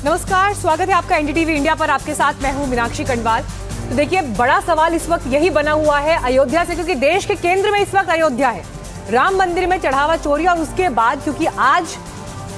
नमस्कार, स्वागत है आपका एनडीटीवी इंडिया पर। आपके साथ मैं हूं मीनाक्षी कंडवाल। तो देखिए, बड़ा सवाल इस वक्त यही बना हुआ है अयोध्या से, क्योंकि देश के केंद्र में इस वक्त अयोध्या है। राम मंदिर में चढ़ावा चोरी और उसके बाद क्योंकि आज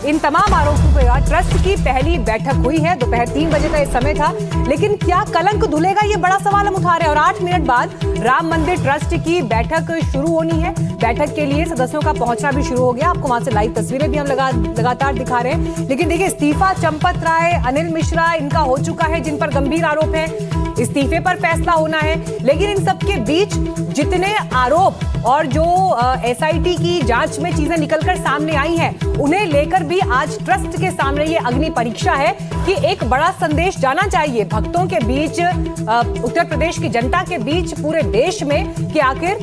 इन तमाम आरोपों पर ट्रस्ट की पहली बैठक हुई है। दोपहर 3 बजे का ये समय था, लेकिन क्या कलंक धुलेगा, ये बड़ा सवाल हम उठा रहे हैं। और 8 मिनट बाद राम मंदिर ट्रस्ट की बैठक शुरू होनी है। बैठक के लिए सदस्यों का पहुंचना भी शुरू हो गया। आपको वहां से लाइव तस्वीरें भी हम लगातार दिखा रहे हैं। लेकिन देखिए, इस्तीफा चंपत राय, अनिल मिश्रा, इनका हो चुका है, जिन पर गंभीर आरोप है। इस्तीफे पर फैसला होना है। लेकिन इन सबके बीच जितने आरोप और जो एसआईटी की जांच में चीजें निकलकर सामने आई हैं, उन्हें लेकर भी आज ट्रस्ट के सामने ये अग्नि परीक्षा है कि एक बड़ा संदेश जाना चाहिए भक्तों के बीच, उत्तर प्रदेश की जनता के बीच, पूरे देश में, कि आखिर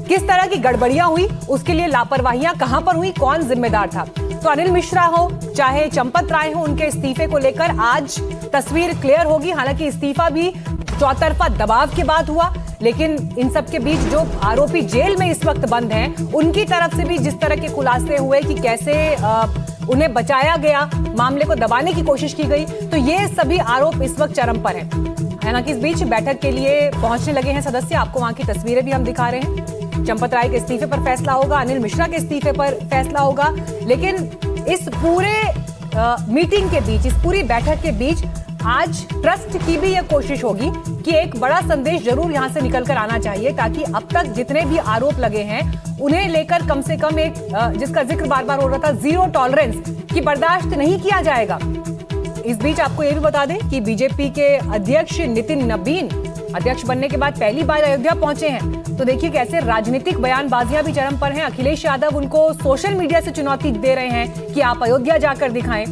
किस तरह की गड़बड़ियां हुई, उसके लिए लापरवाहियां कहां पर हुई, कौन जिम्मेदार था। तो अनिल मिश्रा हो चाहे चंपत राय हो, उनके इस्तीफे को लेकर आज तस्वीर क्लियर होगी। हालांकि इस्तीफा भी चौतरफा दबाव के बाद हुआ, लेकिन इन सब के बीच जो आरोपी जेल में इस वक्त बंद हैं, उनकी तरफ से भी जिस तरह के खुलासे हुए कि कैसे उन्हें बचाया गया, मामले को दबाने की कोशिश की गई, तो ये सभी आरोप इस वक्त चरम पर हैं। हालांकि इस बीच बैठक के लिए पहुंचने लगे हैं सदस्य। आपको वहां की तस्वीरें भी हम दिखा रहे हैं। चंपत राय के इस्तीफे पर फैसला होगा, अनिल मिश्रा के इस्तीफे पर फैसला होगा। लेकिन इस पूरे मीटिंग के बीच, इस पूरी बैठक के बीच आज ट्रस्ट की भी यह कोशिश होगी कि एक बड़ा संदेश जरूर यहां से निकलकर आना चाहिए, ताकि अब तक जितने भी आरोप लगे हैं उन्हें लेकर कम से कम एक, जिसका जिक्र बार बार हो रहा था, जीरो टॉलरेंस की बर्दाश्त नहीं किया जाएगा। इस बीच आपको यह भी बता दें कि बीजेपी के अध्यक्ष नितिन नबीन अध्यक्ष बनने के बाद पहली बार अयोध्या पहुंचे हैं। तो देखिए कैसे राजनीतिक बयानबाजियां भी चरम पर हैं। अखिलेश यादव उनको सोशल मीडिया से चुनौती दे रहे हैं कि आप अयोध्या जाकर दिखाएं।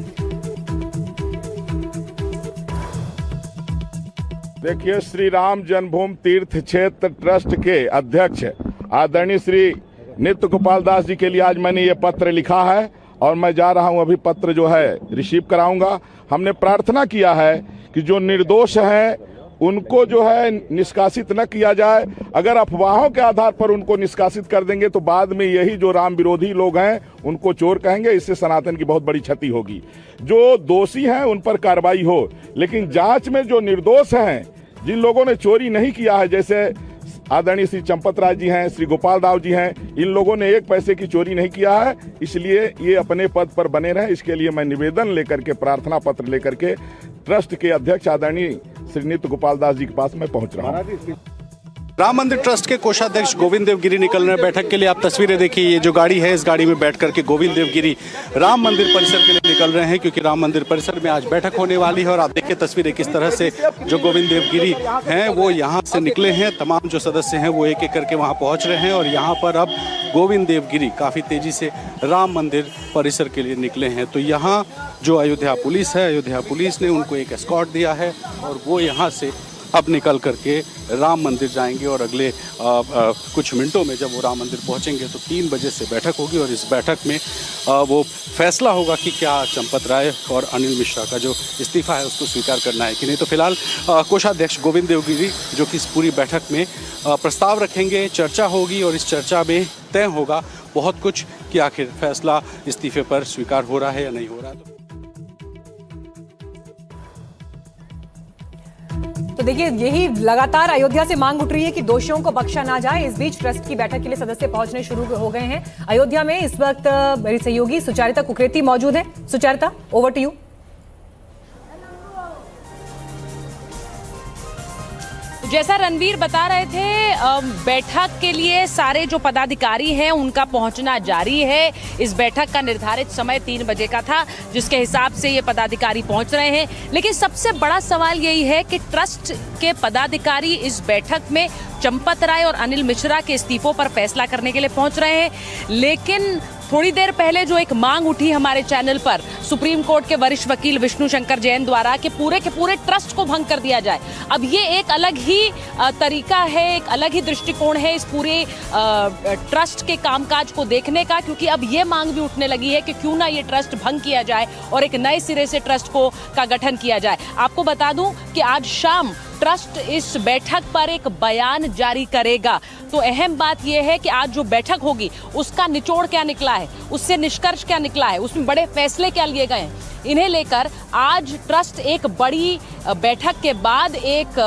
देखिए, श्री राम जन्मभूमि तीर्थ क्षेत्र ट्रस्ट के अध्यक्ष आदरणीय श्री नित्य गोपाल दास जी के लिए आज मैंने ये पत्र लिखा है और मैं जा रहा हूं, अभी पत्र जो है रिसीव कराऊंगा। हमने प्रार्थना किया है कि जो निर्दोष हैं उनको जो है निष्कासित न किया जाए। अगर अफवाहों के आधार पर उनको निष्कासित कर देंगे तो बाद में यही जो राम विरोधी लोग हैं उनको चोर कहेंगे। इससे सनातन की बहुत बड़ी क्षति होगी। जो दोषी हैं उन पर कार्रवाई हो, लेकिन जांच में जो निर्दोष हैं, जिन लोगों ने चोरी नहीं किया है, जैसे आदरणीय श्री चंपत राय जी हैं, श्री गोपाल दाव जी हैं, इन लोगों ने 1 पैसे की चोरी नहीं किया है, इसलिए ये अपने पद पर बने रहे। इसके लिए मैं निवेदन लेकर के, प्रार्थना पत्र लेकर के ट्रस्ट के अध्यक्ष आदरणीय श्री नित्य गोपाल दास जी के पास मैं पहुंच रहा हूं। राम मंदिर ट्रस्ट के कोषाध्यक्ष गोविंद देवगिरी निकल रहे हैं बैठक के लिए। आप तस्वीरें देखिए, ये जो गाड़ी है, इस गाड़ी में बैठ करके गोविंद देवगिरी राम मंदिर परिसर के लिए निकल रहे हैं, क्योंकि राम मंदिर परिसर में आज बैठक होने वाली है। और आप देखिए तस्वीरें किस तरह से जो गोविंद देवगिरी हैं वो यहाँ से निकले हैं। तमाम जो सदस्य हैं वो एक एक करके वहाँ पहुँच रहे हैं और यहाँ पर अब गोविंद देवगिरी काफ़ी तेजी से राम मंदिर परिसर के लिए निकले हैं। तो यहाँ जो अयोध्या पुलिस है, अयोध्या पुलिस ने उनको एक एस्कॉर्ट दिया है और वो यहाँ से अब निकल करके राम मंदिर जाएंगे। और अगले कुछ मिनटों में जब वो राम मंदिर पहुंचेंगे तो 3 बजे से बैठक होगी और इस बैठक में वो फैसला होगा कि क्या चंपत राय और अनिल मिश्रा का जो इस्तीफा है उसको स्वीकार करना है कि नहीं। तो फिलहाल कोषाध्यक्ष गोविंद देवगिरी जो कि इस पूरी बैठक में प्रस्ताव रखेंगे, चर्चा होगी और इस चर्चा में तय होगा बहुत कुछ कि आखिर फैसला इस्तीफे पर स्वीकार हो रहा है या नहीं हो रहा है। तो देखिए, यही लगातार अयोध्या से मांग उठ रही है कि दोषियों को बख्शा ना जाए। इस बीच ट्रस्ट की बैठक के लिए सदस्य पहुंचने शुरू हो गए हैं। अयोध्या में इस वक्त मेरी सहयोगी सुचारिता कुकरेती मौजूद है। Sucharita, over to you. जैसा रणवीर बता रहे थे, बैठक के लिए सारे जो पदाधिकारी हैं उनका पहुंचना जारी है। इस बैठक का निर्धारित समय 3 बजे का था, जिसके हिसाब से ये पदाधिकारी पहुंच रहे हैं। लेकिन सबसे बड़ा सवाल यही है कि ट्रस्ट के पदाधिकारी इस बैठक में चंपत राय और अनिल मिश्रा के इस्तीफों पर फैसला करने के लिए पहुंच रहे हैं। लेकिन थोड़ी देर पहले जो एक मांग उठी हमारे चैनल पर सुप्रीम कोर्ट के वरिष्ठ वकील विष्णु शंकर जैन द्वारा कि पूरे के पूरे ट्रस्ट को भंग कर दिया जाए, अब ये एक अलग ही तरीका है, एक अलग ही दृष्टिकोण है इस पूरे ट्रस्ट के कामकाज को देखने का। क्योंकि अब ये मांग भी उठने लगी है कि क्यों ना ये ट्रस्ट भंग किया जाए और एक नए सिरे से ट्रस्ट का गठन किया जाए। आपको बता दूं कि आज शाम ट्रस्ट इस बैठक पर एक बयान जारी करेगा। तो अहम बात यह है कि आज जो बैठक होगी उसका निचोड़ क्या निकला है, उससे निष्कर्ष क्या निकला है, उसमें बड़े फैसले क्या लिए गए हैं, इन्हें लेकर आज ट्रस्ट एक बड़ी बैठक के बाद एक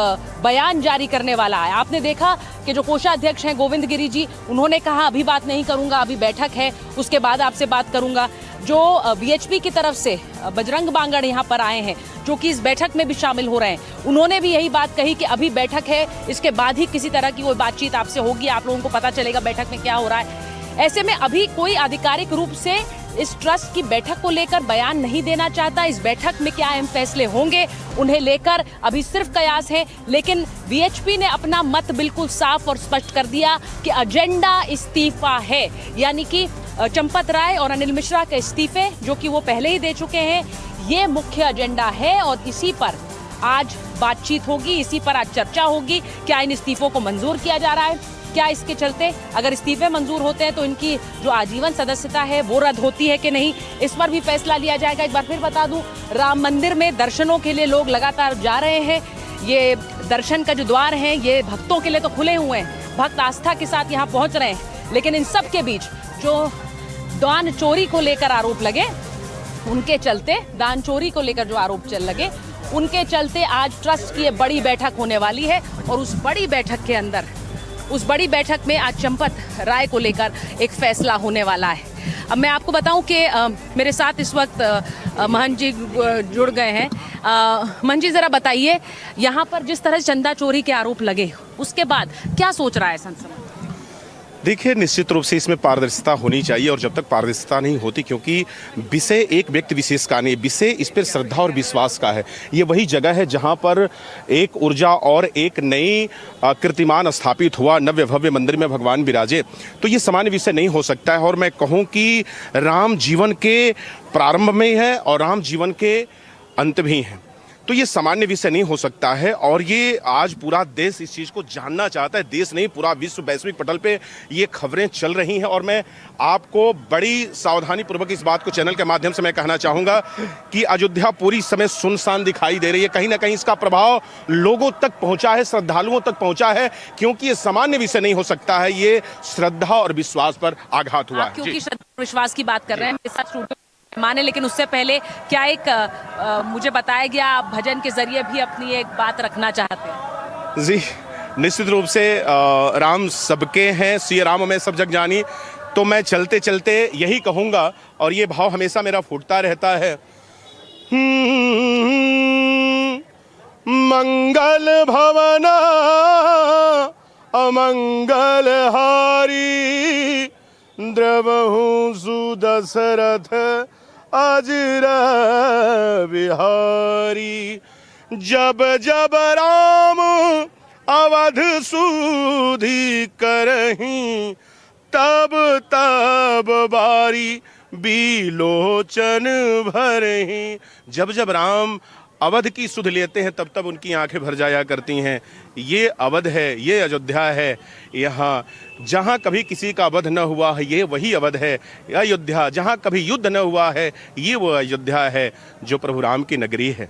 बयान जारी करने वाला है। आपने देखा कि जो कोषाध्यक्ष हैं गोविंद गिरी जी, उन्होंने कहा अभी बात नहीं करूंगा, अभी बैठक है, उसके बाद आपसे बात करूंगा। जो वीएचपी की तरफ से बजरंग बांगड़ यहाँ पर आए हैं, जो कि इस बैठक में भी शामिल हो रहे हैं, उन्होंने भी यही बात कही कि अभी बैठक है, इसके बाद ही किसी तरह की कोई बातचीत आपसे होगी, आप लोगों को पता चलेगा बैठक में क्या हो रहा है। ऐसे में अभी कोई आधिकारिक रूप से इस ट्रस्ट की बैठक को लेकर बयान नहीं देना चाहता। इस बैठक में क्या अहम फैसले होंगे उन्हें लेकर अभी सिर्फ कयास है, लेकिन वीएचपी ने अपना मत बिल्कुल साफ और स्पष्ट कर दिया कि एजेंडा इस्तीफा है, यानी कि चंपत राय और अनिल मिश्रा के इस्तीफे जो कि वो पहले ही दे चुके हैं, ये मुख्य एजेंडा है और इसी पर आज बातचीत होगी, इसी पर आज चर्चा होगी। क्या इन इस्तीफों को मंजूर किया जा रहा है, क्या इसके चलते अगर इस्तीफे मंजूर होते हैं तो इनकी जो आजीवन सदस्यता है वो रद्द होती है कि नहीं, इस पर भी फैसला लिया जाएगा। एक बार फिर बता दूं, राम मंदिर में दर्शनों के लिए लोग लगातार जा रहे हैं। ये दर्शन का जो द्वार है ये भक्तों के लिए तो खुले हुए हैं, भक्त आस्था के साथ यहाँ पहुँच रहे हैं, लेकिन इन सब के बीच जो दान चोरी को लेकर आरोप लगे उनके चलते, दान चोरी को लेकर जो आरोप लगे उनके चलते आज ट्रस्ट की ये बड़ी बैठक होने वाली है और उस बड़ी बैठक के अंदर, उस बड़ी बैठक में आज चंपत राय को लेकर एक फैसला होने वाला है। अब मैं आपको बताऊं कि मेरे साथ इस वक्त महंत जी जुड़ गए हैं। महंत जी जरा बताइए, यहाँ पर जिस तरह चंदा चोरी के आरोप लगे उसके बाद क्या सोच रहा है संसद? देखिए, निश्चित रूप से इसमें पारदर्शिता होनी चाहिए और जब तक पारदर्शिता नहीं होती, क्योंकि विषय एक व्यक्ति विशेष का नहीं, विषय इस पर श्रद्धा और विश्वास का है। ये वही जगह है जहां पर एक ऊर्जा और एक नई कीर्तिमान स्थापित हुआ, नव्य भव्य मंदिर में भगवान विराजे। तो ये सामान्य विषय नहीं हो सकता है और मैं कहूँ कि राम जीवन के प्रारंभ में है और राम जीवन के अंत भी हैं, तो ये सामान्य विषय नहीं हो सकता है। और ये आज पूरा देश इस चीज़ को जानना चाहता है, देश नहीं पूरा विश्व वैश्विक पटल पे ये खबरें चल रही हैं। और मैं आपको बड़ी सावधानी पूर्वक इस बात को चैनल के माध्यम से मैं कहना चाहूँगा कि अयोध्या पूरी समय सुनसान दिखाई दे रही है। कहीं ना कहीं इसका प्रभाव लोगों तक पहुँचा है, श्रद्धालुओं तक पहुँचा है, क्योंकि ये सामान्य विषय नहीं हो सकता है, ये श्रद्धा और विश्वास पर आघात हुआ है। क्योंकि श्रद्धा विश्वास की बात कर रहे हैं, मेरे साथ स्टूडियो माने, लेकिन उससे पहले क्या एक मुझे बताया गया आप भजन के जरिए भी अपनी एक बात रखना चाहते हैं? जी, निश्चित रूप से राम सबके हैं, श्री राम में सब जग जानी। तो मैं चलते चलते यही कहूँगा और ये भाव हमेशा मेरा फूटता रहता है, मंगल भवना अमंगल हारी, द्रवहु सुदशरथ अजर बिहारी। जब जब राम अवध सुधि करहीं, तब तब बारी बिलोचन भरहीं। जब जब राम अवध की सुध लेते हैं तब तब उनकी आंखें भर जाया करती हैं। ये अवध है, ये अयोध्या है, यहाँ जहाँ कभी किसी का वध न हुआ है ये वही अवध है। अयोध्या जहाँ कभी युद्ध न हुआ है ये वो अयोध्या है जो प्रभु राम की नगरी है।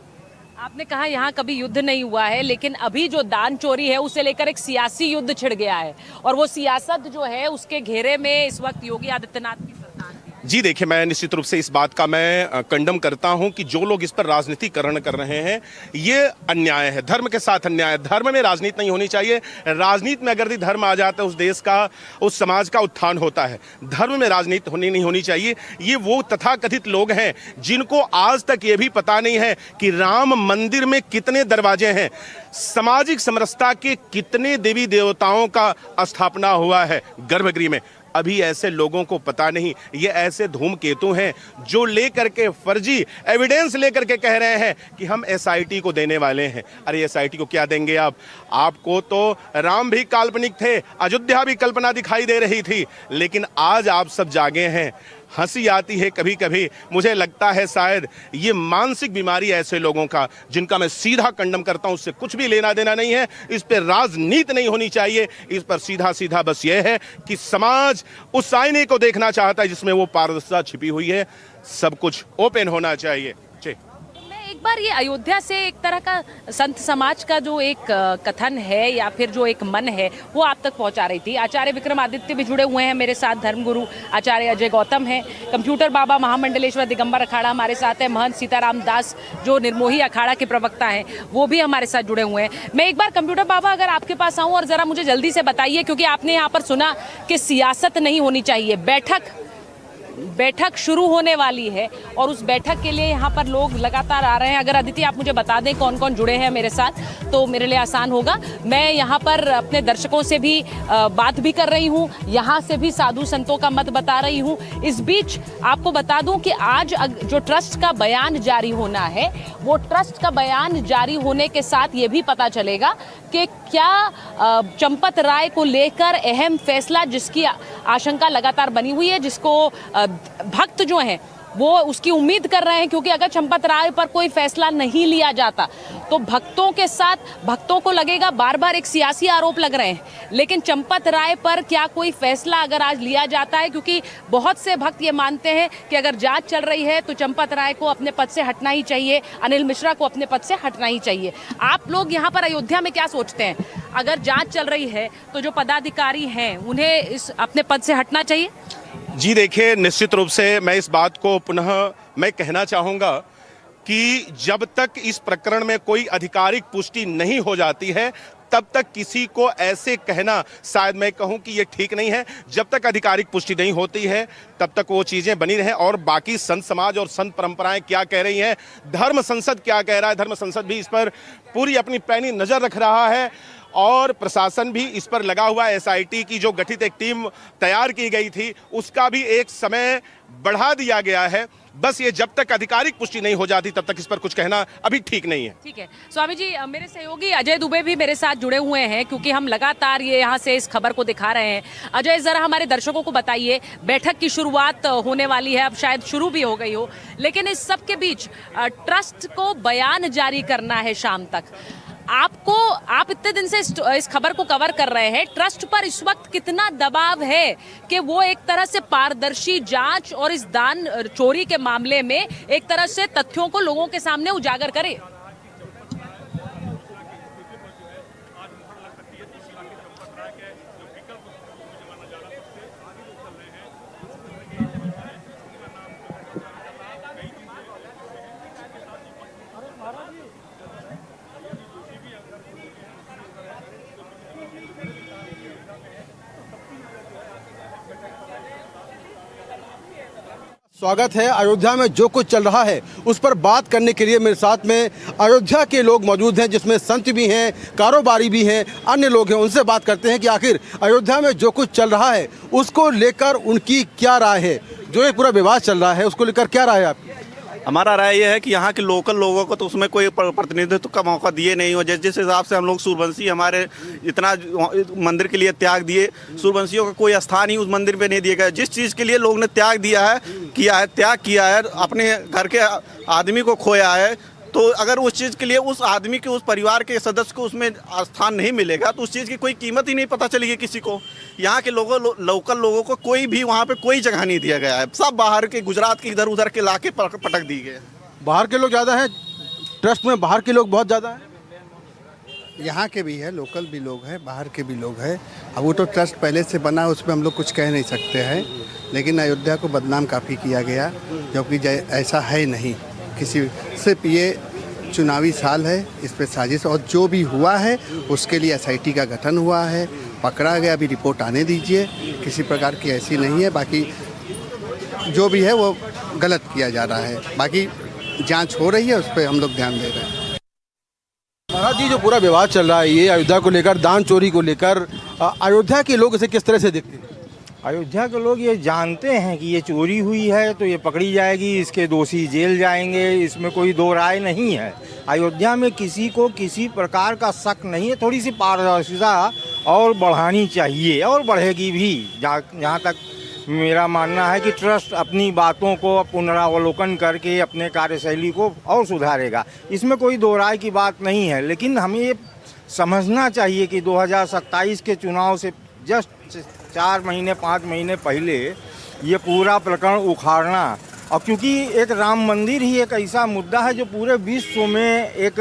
आपने कहा यहाँ कभी युद्ध नहीं हुआ है, लेकिन अभी जो दान चोरी है उसे लेकर एक सियासी युद्ध छिड़ गया है और वो सियासत जो है उसके घेरे में इस वक्त योगी आदित्यनाथ की सरकार है। जी देखिए, मैं निश्चित रूप से इस बात का मैं कंडम करता हूं कि जो लोग इस पर राजनीतिकरण कर रहे हैं ये अन्याय है, धर्म के साथ अन्याय है। धर्म में राजनीति नहीं होनी चाहिए। राजनीति में अगर धर्म आ जाता है उस देश का, उस समाज का उत्थान होता है। धर्म में राजनीति नहीं होनी चाहिए। ये वो तथाकथित लोग हैं जिनको आज तक ये भी पता नहीं है कि राम मंदिर में कितने दरवाजे हैं, सामाजिक समरसता के कितने देवी देवताओं का स्थापना हुआ है गर्भगृह में। अभी ऐसे लोगों को पता नहीं। ये ऐसे धूमकेतु हैं जो लेकर के फर्जी एविडेंस लेकर के कह रहे हैं कि हम एसआईटी को देने वाले हैं। अरे एसआईटी को क्या देंगे आप? आपको तो राम भी काल्पनिक थे, अयोध्या भी कल्पना दिखाई दे रही थी, लेकिन आज आप सब जागे हैं। हंसी आती है कभी कभी। मुझे लगता है शायद ये मानसिक बीमारी ऐसे लोगों का, जिनका मैं सीधा कंडम करता हूं, उससे कुछ भी लेना देना नहीं है। इस पर राजनीति नहीं होनी चाहिए। इस पर सीधा सीधा बस ये है कि समाज उस आईने को देखना चाहता है जिसमें वो पारदर्शिता छिपी हुई है। सब कुछ ओपन होना चाहिए। मैं एक बार ये अयोध्या से एक तरह का संत समाज का जो एक कथन है या फिर जो एक मन है वो आप तक पहुंचा रही थी। आचार्य विक्रमादित्य भी जुड़े हुए हैं मेरे साथ, धर्मगुरु आचार्य अजय गौतम हैं, कंप्यूटर बाबा महामंडलेश्वर दिगंबर अखाड़ा हमारे साथ है, महंत सीताराम दास जो निर्मोही अखाड़ा के प्रवक्ता हैं वो भी हमारे साथ जुड़े हुए हैं। मैं एक बार कंप्यूटर बाबा अगर आपके पास आऊँ और ज़रा मुझे जल्दी से बताइए, क्योंकि आपने यहाँ पर सुना कि सियासत नहीं होनी चाहिए, बैठक शुरू होने वाली है और उस बैठक के लिए यहाँ पर लोग लगातार आ रहे हैं। अगर अदिति आप मुझे बता दें कौन कौन जुड़े हैं मेरे साथ तो मेरे लिए आसान होगा। मैं यहाँ पर अपने दर्शकों से भी बात भी कर रही हूँ, यहाँ से भी साधु संतों का मत बता रही हूँ। इस बीच आपको बता दूँ कि आज जो ट्रस्ट का बयान जारी होना है वो ट्रस्ट का बयान जारी होने के साथ ये भी पता चलेगा कि क्या चंपत राय को लेकर अहम फैसला, जिसकी आशंका लगातार बनी हुई है, जिसको भक्त जो हैं वो उसकी उम्मीद कर रहे हैं, क्योंकि अगर चंपत राय पर कोई फैसला नहीं लिया जाता तो भक्तों के साथ भक्तों को लगेगा बार बार एक सियासी आरोप लग रहे हैं, लेकिन चंपत राय पर क्या कोई फैसला अगर आज लिया जाता है, क्योंकि बहुत से भक्त ये मानते हैं कि अगर जांच चल रही है तो चंपत राय को अपने पद से हटना ही चाहिए, अनिल मिश्रा को अपने पद से हटना ही चाहिए। आप लोग यहाँ पर अयोध्या में क्या सोचते हैं, अगर जाँच चल रही है तो जो पदाधिकारी हैं उन्हें इस अपने पद से हटना चाहिए? जी देखिए, निश्चित रूप से मैं इस बात को पुनः मैं कहना चाहूँगा कि जब तक इस प्रकरण में कोई आधिकारिक पुष्टि नहीं हो जाती है तब तक किसी को ऐसे कहना, शायद मैं कहूं कि ये ठीक नहीं है। जब तक आधिकारिक पुष्टि नहीं होती है तब तक वो चीज़ें बनी रहें। और बाकी संत समाज और संत परंपराएं क्या कह रही हैं, धर्म संसद क्या कह रहा है, धर्म संसद भी इस पर पूरी अपनी पैनी नज़र रख रहा है और प्रशासन भी इस पर लगा हुआ है। एसआईटी की जो गठित एक टीम तैयार की गई थी उसका भी एक समय बढ़ा दिया गया है। बस ये जब तक आधिकारिक पुष्टि नहीं हो जाती तब तक इस पर कुछ कहना अभी ठीक नहीं है। ठीक है स्वामी जी, मेरे सहयोगी अजय दुबे भी मेरे साथ जुड़े हुए हैं, क्योंकि हम लगातार ये यहाँ से इस खबर को दिखा रहे हैं। अजय, जरा हमारे दर्शकों को बताइए, बैठक की शुरुआत होने वाली है, अब शायद शुरू भी हो गई हो, लेकिन इस सब के बीच ट्रस्ट को बयान जारी करना है शाम तक। आप इतने दिन से इस खबर को कवर कर रहे हैं, ट्रस्ट पर इस वक्त कितना दबाव है कि वो एक तरह से पारदर्शी जांच और इस दान चोरी के मामले में एक तरह से तथ्यों को लोगों के सामने उजागर करे? स्वागत है। अयोध्या में जो कुछ चल रहा है उस पर बात करने के लिए मेरे साथ में अयोध्या के लोग मौजूद हैं, जिसमें संत भी हैं, कारोबारी भी हैं, अन्य लोग हैं। उनसे बात करते हैं कि आखिर अयोध्या में जो कुछ चल रहा है उसको लेकर उनकी क्या राय है। जो ये पूरा विवाद चल रहा है उसको लेकर क्या राय है आपकी? हमारा राय ये है कि यहाँ के लोकल लोगों को तो उसमें कोई प्रतिनिधित्व का मौका दिए नहीं हो। जिस हिसाब से हम लोग सूर्यवंशी हमारे इतना मंदिर के लिए त्याग दिए, सूर्यवंशियों का कोई स्थान ही उस मंदिर पे नहीं दिया गया। जिस चीज़ के लिए लोग ने त्याग किया है, अपने घर के आदमी को खोया है, तो अगर उस चीज़ के लिए उस आदमी के, उस परिवार के सदस्य को उसमें स्थान नहीं मिलेगा तो उस चीज़ की कोई कीमत ही नहीं पता चलेगी किसी को। यहाँ के लोकल लोगों को कोई भी वहाँ पे कोई जगह नहीं दिया गया है। सब बाहर के, गुजरात के इधर उधर के इलाके पटक दिए गए। बाहर के लोग ज़्यादा हैं ट्रस्ट में, बाहर के लोग बहुत ज़्यादा हैं। यहाँ के भी है, लोकल भी लोग हैं, बाहर के भी लोग हैं। अब वो तो ट्रस्ट पहले से बना, उसमें हम लोग कुछ कह नहीं सकते हैं, लेकिन अयोध्या को बदनाम काफ़ी किया गया, जबकि ऐसा है नहीं। सिर्फ ये चुनावी साल है, इस पर साजिश, और जो भी हुआ है उसके लिए एसआईटी का गठन हुआ है, पकड़ा गया, अभी रिपोर्ट आने दीजिए। किसी प्रकार की ऐसी नहीं है, बाकी जो भी है वो गलत किया जा रहा है। बाकी जांच हो रही है, उस पर हम लोग ध्यान दे रहे हैं। महाराज जी, जो पूरा विवाद चल रहा है ये अयोध्या को लेकर, दान चोरी को लेकर, अयोध्या के लोग इसे किस तरह से देखते हैं? अयोध्या के लोग ये जानते हैं कि ये चोरी हुई है तो ये पकड़ी जाएगी, इसके दोषी जेल जाएंगे, इसमें कोई दो राय नहीं है। अयोध्या में किसी को किसी प्रकार का शक नहीं है। थोड़ी सी पारदर्शिता और बढ़ानी चाहिए और बढ़ेगी भी। जहाँ तक मेरा मानना है कि ट्रस्ट अपनी बातों को पुनरावलोकन करके अपने कार्यशैली को और सुधारेगा, इसमें कोई दो राय की बात नहीं है। लेकिन हमें ये समझना चाहिए कि 2027 के चुनाव से जस्ट 4 महीने 5 महीने पहले ये पूरा प्रकरण उखाड़ना और क्योंकि एक राम मंदिर ही एक ऐसा मुद्दा है जो पूरे विश्व में एक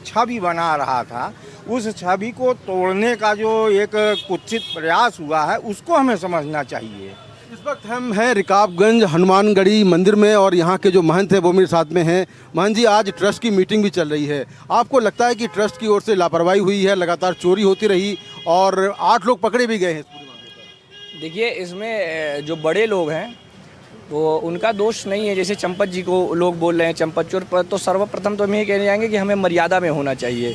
छवि बना रहा था, उस छवि को तोड़ने का जो एक कुत्सित प्रयास हुआ है उसको हमें समझना चाहिए। इस वक्त हम हैं रिकाबगंज हनुमानगढ़ी मंदिर में और यहाँ के जो महंत हैं वो मेरे साथ में हैं। महंत जी, आज ट्रस्ट की मीटिंग भी चल रही है, आपको लगता है कि ट्रस्ट की ओर से लापरवाही हुई है, लगातार चोरी होती रही और 8 लोग पकड़े भी गए हैं? देखिए, इसमें जो बड़े लोग हैं वो उनका दोष नहीं है। जैसे चंपत जी को लोग बोल रहे हैं चंपत चोर, पर तो सर्वप्रथम तो हम ये कहने जाएंगे कि हमें मर्यादा में होना चाहिए।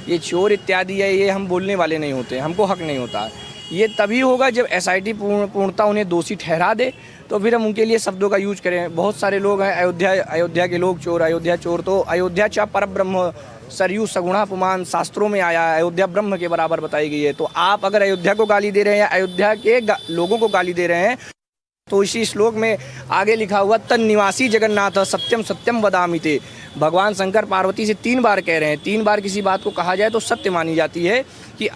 ये चोर इत्यादि है, ये हम बोलने वाले नहीं होते, हमको हक नहीं होता। ये तभी होगा जब एसआईटी पूर्णतः उन्हें दोषी ठहरा दे, तो फिर हम उनके लिए शब्दों का यूज करें। बहुत सारे लोग हैं अयोध्या के लोग चोर, अयोध्या चोर, तो अयोध्या चा पर ब्रह्म सरयू सगुणा पुमान शास्त्रों में आया है, अयोध्या ब्रह्म के बराबर बताई गई है। तो आप अगर अयोध्या को गाली दे रहे हैं या अयोध्या के लोगों को गाली दे रहे हैं, तो इसी श्लोक में आगे लिखा हुआ तन निवासी जगन्नाथ सत्यम सत्यम वदामि ते, भगवान शंकर पार्वती से 3 बार कह रहे हैं। 3 बार किसी बात को कहा जाए तो सत्य मानी जाती है कि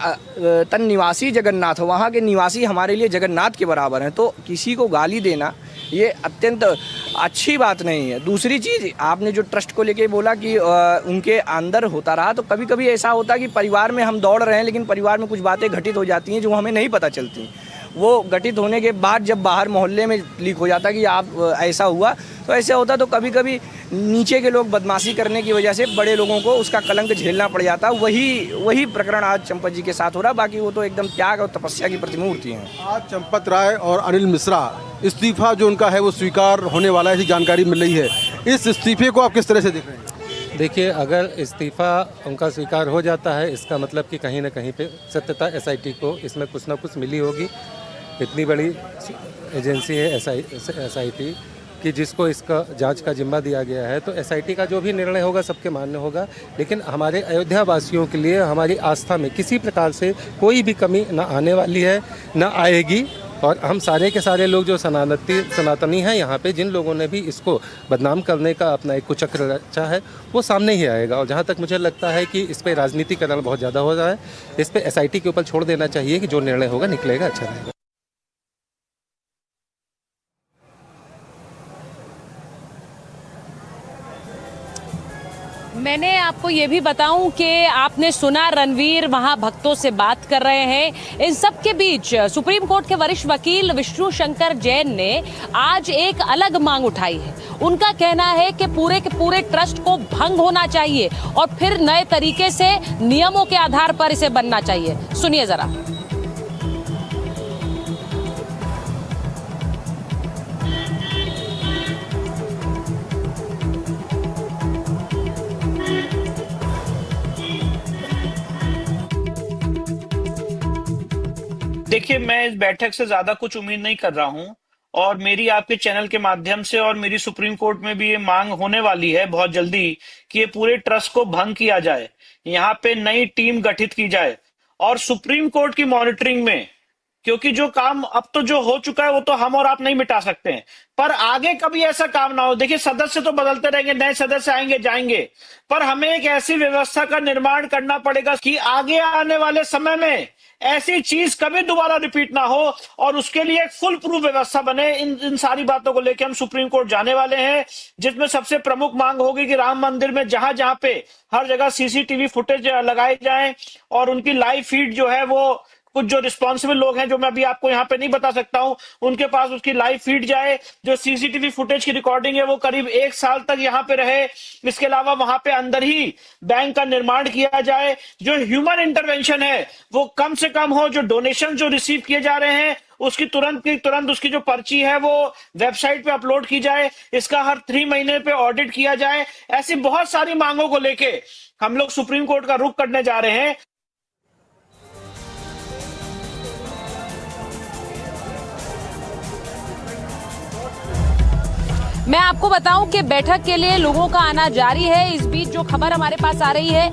तन निवासी जगन्नाथ, वहाँ के निवासी हमारे लिए जगन्नाथ के बराबर हैं। तो किसी को गाली देना ये अत्यंत अच्छी बात नहीं है। दूसरी चीज़, आपने जो ट्रस्ट को लेके बोला कि उनके अंदर होता रहा, तो कभी कभी ऐसा होता है कि परिवार में हम दौड़ रहे हैं लेकिन परिवार में कुछ बातें घटित हो जाती हैं जो हमें नहीं पता चलती। वो घटित होने के बाद जब बाहर मोहल्ले में लीक हो जाता कि आप ऐसा हुआ, तो ऐसा होता। तो कभी कभी नीचे के लोग बदमाशी करने की वजह से बड़े लोगों को उसका कलंक झेलना पड़ जाता। वही प्रकरण आज चंपत जी के साथ हो रहा। बाकी वो तो एकदम त्याग और तपस्या की प्रतिमूर्ति हैं। आज चंपत राय और अनिल मिश्रा इस्तीफा जो उनका है वो स्वीकार होने वाला है, ऐसी जानकारी मिल रही है। इस इस्तीफे को आप किस तरह से देख रहे हैं? देखिए, अगर इस्तीफ़ा उनका स्वीकार हो जाता है, इसका मतलब कि कहीं ना कहीं पे सत्यता एसआईटी को इसमें कुछ ना कुछ मिली होगी। इतनी बड़ी एजेंसी है एसआईटी कि जिसको इसका जांच का जिम्मा दिया गया है, तो एसआईटी का जो भी निर्णय होगा सबके मान्य होगा। लेकिन हमारे अयोध्या वासियों के लिए हमारी आस्था में किसी प्रकार से कोई भी कमी न आने वाली है, न आएगी। और हम सारे के सारे लोग जो सनातनी हैं यहाँ पे, जिन लोगों ने भी इसको बदनाम करने का अपना एक कुचक्र रचा है, वो सामने ही आएगा। और जहाँ तक मुझे लगता है कि इस पर राजनीतिकरण बहुत ज़्यादा हो रहा है, इस पर एसआईटी के ऊपर छोड़ देना चाहिए कि जो निर्णय होगा निकलेगा अच्छा रहेगा। मैंने आपको ये भी बताऊं कि आपने सुना रणवीर वहां भक्तों से बात कर रहे हैं। इन सब के बीच सुप्रीम कोर्ट के वरिष्ठ वकील विष्णु शंकर जैन ने आज एक अलग मांग उठाई है। उनका कहना है कि पूरे के पूरे ट्रस्ट को भंग होना चाहिए और फिर नए तरीके से नियमों के आधार पर इसे बनना चाहिए। सुनिए जरा। देखिए, मैं इस बैठक से ज्यादा कुछ उम्मीद नहीं कर रहा हूं और मेरी आपके चैनल के माध्यम से और मेरी सुप्रीम कोर्ट में भी ये मांग होने वाली है बहुत जल्दी कि ये पूरे ट्रस्ट को भंग किया जाए, यहाँ पे नई टीम गठित की जाए और सुप्रीम कोर्ट की मॉनिटरिंग में, क्योंकि जो काम अब तो जो हो चुका है वो तो हम और आप नहीं मिटा सकते हैं, पर आगे कभी ऐसा काम ना हो। देखिए, सदस्य तो बदलते रहेंगे, नए सदस्य आएंगे जाएंगे, पर हमें एक ऐसी व्यवस्था का निर्माण करना पड़ेगा कि आगे आने वाले समय में ऐसी चीज कभी दोबारा रिपीट ना हो और उसके लिए एक फुल प्रूफ व्यवस्था बने। इन सारी बातों को लेकर हम सुप्रीम कोर्ट जाने वाले हैं, जिसमें सबसे प्रमुख मांग होगी कि राम मंदिर में जहां जहां पे हर जगह सीसीटीवी फुटेज लगाए जाएं और उनकी लाइव फीड जो है वो कुछ जो रिस्पॉन्सिबल लोग हैं, जो मैं अभी आपको यहाँ पे नहीं बता सकता हूं, उनके पास उसकी लाइव फीड जाए। जो सीसीटीवी फुटेज की रिकॉर्डिंग है वो करीब 1 साल तक यहाँ पे रहे। इसके अलावा वहां पे अंदर ही बैंक का निर्माण किया जाए। जो ह्यूमन इंटरवेंशन है वो कम से कम हो। जो डोनेशन जो रिसीव किए जा रहे हैं उसकी तुरंत की तुरंत उसकी जो पर्ची है वो वेबसाइट पे अपलोड की जाए। इसका हर 3 महीने पे ऑडिट किया जाए। ऐसी बहुत सारी मांगों को लेके हम लोग सुप्रीम कोर्ट का रुख करने जा रहे हैं। मैं आपको बताऊं कि बैठक के लिए लोगों का आना जारी है। इस बीच जो खबर हमारे पास आ रही है,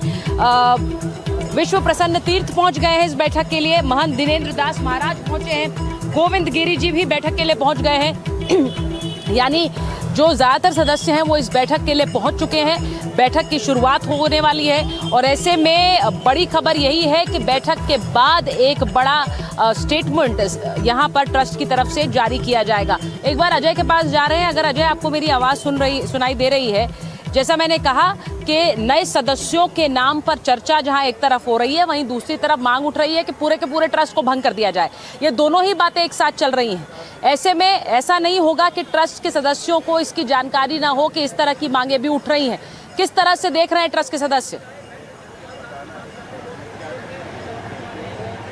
विश्व प्रसन्न तीर्थ पहुंच गए हैं इस बैठक के लिए। महंत दिनेंद्र दास महाराज पहुंचे हैं, गोविंद गिरी जी भी बैठक के लिए पहुंच गए हैं। यानी जो ज़्यादातर सदस्य हैं वो इस बैठक के लिए पहुंच चुके हैं। बैठक की शुरुआत होने वाली है और ऐसे में बड़ी खबर यही है कि बैठक के बाद एक बड़ा स्टेटमेंट यहां पर ट्रस्ट की तरफ से जारी किया जाएगा। एक बार अजय के पास जा रहे हैं। अगर अजय आपको मेरी आवाज़ सुनाई दे रही है, जैसा मैंने कहा कि नए सदस्यों के नाम पर चर्चा जहां एक तरफ हो रही है, वहीं दूसरी तरफ मांग उठ रही है कि पूरे के पूरे ट्रस्ट को भंग कर दिया जाए। ये दोनों ही बातें एक साथ चल रही हैं। ऐसे में ऐसा नहीं होगा कि ट्रस्ट के सदस्यों को इसकी जानकारी ना हो कि इस तरह की मांगें भी उठ रही हैं। किस तरह से देख रहे हैं ट्रस्ट के सदस्य?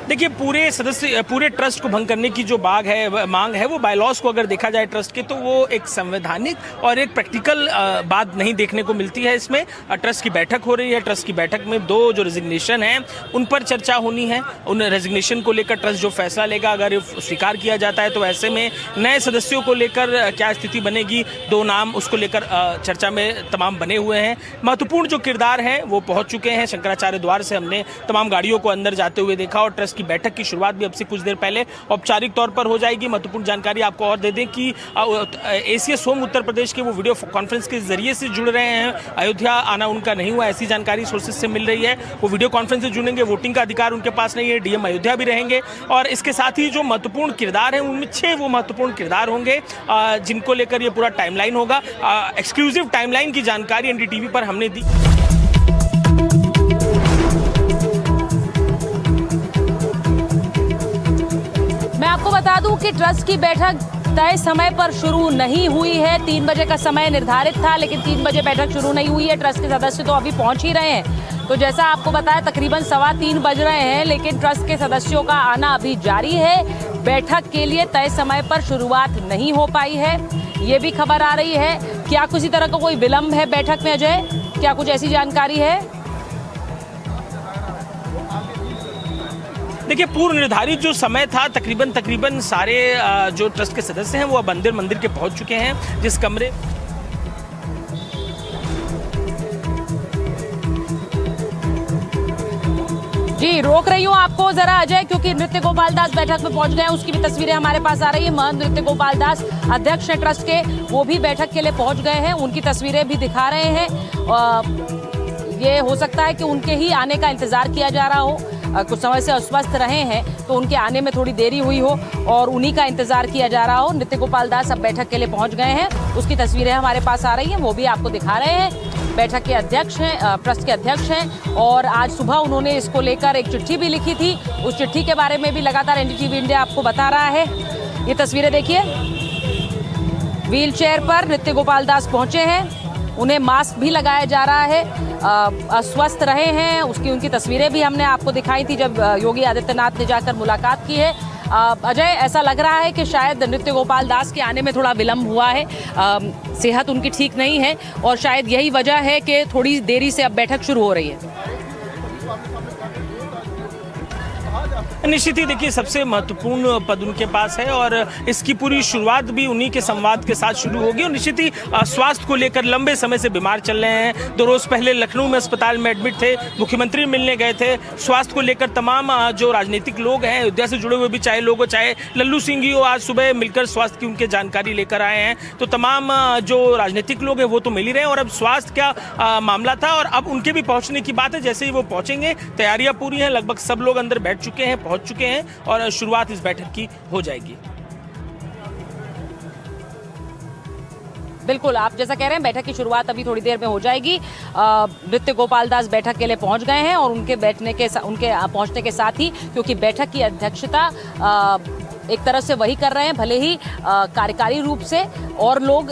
देखिए, पूरे ट्रस्ट को भंग करने की जो मांग है वो बायलॉज को अगर देखा जाए ट्रस्ट के, तो वो एक संवैधानिक और एक प्रैक्टिकल बात नहीं देखने को मिलती है। इसमें ट्रस्ट की बैठक हो रही है। ट्रस्ट की बैठक में 2 जो रेजिग्नेशन हैं उन पर चर्चा होनी है। उन रेजिग्नेशन को लेकर ट्रस्ट जो फैसला लेगा, अगर स्वीकार किया जाता है तो ऐसे में नए सदस्यों को लेकर क्या स्थिति बनेगी, 2 नाम उसको लेकर चर्चा में तमाम बने हुए हैं। महत्वपूर्ण जो किरदार हैं वो पहुँच चुके हैं। शंकराचार्य द्वार से हमने तमाम गाड़ियों को अंदर जाते हुए देखा और ट्रस्ट की बैठक की शुरुआत भी अब से कुछ देर पहले औपचारिक तौर पर हो जाएगी। महत्वपूर्ण जानकारी आपको और दे दें कि एसीएस होम उत्तर प्रदेश के वो वीडियो कॉन्फ्रेंस के जरिए से जुड़ रहे हैं। अयोध्या आना उनका नहीं हुआ, ऐसी जानकारी सोर्सेज से मिल रही है। वो वीडियो कॉन्फ्रेंस से जुड़ेंगे। वोटिंग का अधिकार उनके पास नहीं है। डीएम अयोध्या भी रहेंगे और इसके साथ ही जो महत्वपूर्ण किरदार हैं उनमें 6 वो महत्वपूर्ण किरदार होंगे जिनको लेकर ये पूरा टाइमलाइन होगा। एक्सक्लूसिव टाइमलाइन की जानकारी एनडीटीवी पर हमने दी। मैं आपको बता दूं कि ट्रस्ट की बैठक तय समय पर शुरू नहीं हुई है। 3 बजे का समय निर्धारित था, लेकिन 3 बजे बैठक शुरू नहीं हुई है। ट्रस्ट के सदस्य तो अभी पहुंच ही रहे हैं। तो जैसा आपको बताया, तकरीबन 3:15 बज रहे हैं, लेकिन ट्रस्ट के सदस्यों का आना अभी जारी है। बैठक के लिए तय समय पर शुरुआत नहीं हो पाई है, ये भी खबर आ रही है। क्या किसी तरह का कोई विलंब है बैठक में अजय? क्या कुछ ऐसी जानकारी है? देखिए, पूर्व निर्धारित जो समय था, तकरीबन सारे जो ट्रस्ट के सदस्य हैं वो अब मंदिर के पहुंच चुके हैं। जिस कमरे जी रोक रही हूँ आपको जरा अजय, क्योंकि नृत्य गोपाल दास बैठक में पहुंच गए हैं। उसकी भी तस्वीरें हमारे पास आ रही है। महंत नृत्य गोपाल दास अध्यक्ष हैं ट्रस्ट के, वो भी बैठक के लिए पहुंच गए हैं। उनकी तस्वीरें भी दिखा रहे हैं। ये हो सकता है कि उनके ही आने का इंतजार किया जा रहा हो। कुछ समय से अस्वस्थ रहे हैं तो उनके आने में थोड़ी देरी हुई हो और उन्हीं का इंतजार किया जा रहा हो। नृत्य गोपाल दास अब बैठक के लिए पहुंच गए हैं। उसकी तस्वीरें हमारे पास आ रही हैं, वो भी आपको दिखा रहे हैं। बैठक के अध्यक्ष हैं, ट्रस्ट के अध्यक्ष हैं और आज सुबह उन्होंने इसको लेकर एक चिट्ठी भी लिखी थी। उस चिट्ठी के बारे में भी लगातार एनडीटीवी इंडिया आपको बता रहा है। ये तस्वीरें देखिए, व्हील चेयर पर नृत्य गोपाल दास पहुंचे हैं। उन्हें मास्क भी लगाया जा रहा है। अस्वस्थ रहे हैं, उनकी तस्वीरें भी हमने आपको दिखाई थी जब योगी आदित्यनाथ ने जाकर मुलाकात की है। अजय, ऐसा लग रहा है कि शायद नृत्य गोपाल दास के आने में थोड़ा विलंब हुआ है। सेहत उनकी ठीक नहीं है और शायद यही वजह है कि थोड़ी देरी से अब बैठक शुरू हो रही है। निश्चित ही देखिए, सबसे महत्वपूर्ण पद उनके पास है और इसकी पूरी शुरुआत भी उन्हीं के संवाद के साथ शुरू होगी। और निश्चित ही स्वास्थ्य को लेकर लंबे समय से बीमार चल रहे हैं। 2 रोज पहले लखनऊ में अस्पताल में एडमिट थे, मुख्यमंत्री मिलने गए थे। स्वास्थ्य को लेकर तमाम जो राजनीतिक लोग हैं अयोध्या से जुड़े हुए भी, चाहे लोग हो चाहे लल्लू सिंह ही हो, आज सुबह मिलकर स्वास्थ्य की उनके जानकारी लेकर आए हैं। तो तमाम जो राजनीतिक लोग हैं वो तो मिल ही रहे हैं और अब स्वास्थ्य का मामला था और अब उनके भी पहुंचने की बात है। जैसे ही वो पहुंचेंगे, तैयारियां पूरी हैं, लगभग सब लोग अंदर बैठ चुके हैं, पहुंच चुके हैं और शुरुआत इस बैठक की हो जाएगी। बिल्कुल, आप जैसा कह रहे हैं, बैठक की शुरुआत अभी थोड़ी देर में हो जाएगी। नृत्य गोपाल दास बैठक के लिए पहुंच गए हैं और उनके पहुंचने के साथ ही, क्योंकि बैठक की अध्यक्षता एक तरह से वही कर रहे हैं, भले ही कार्यकारी रूप से और लोग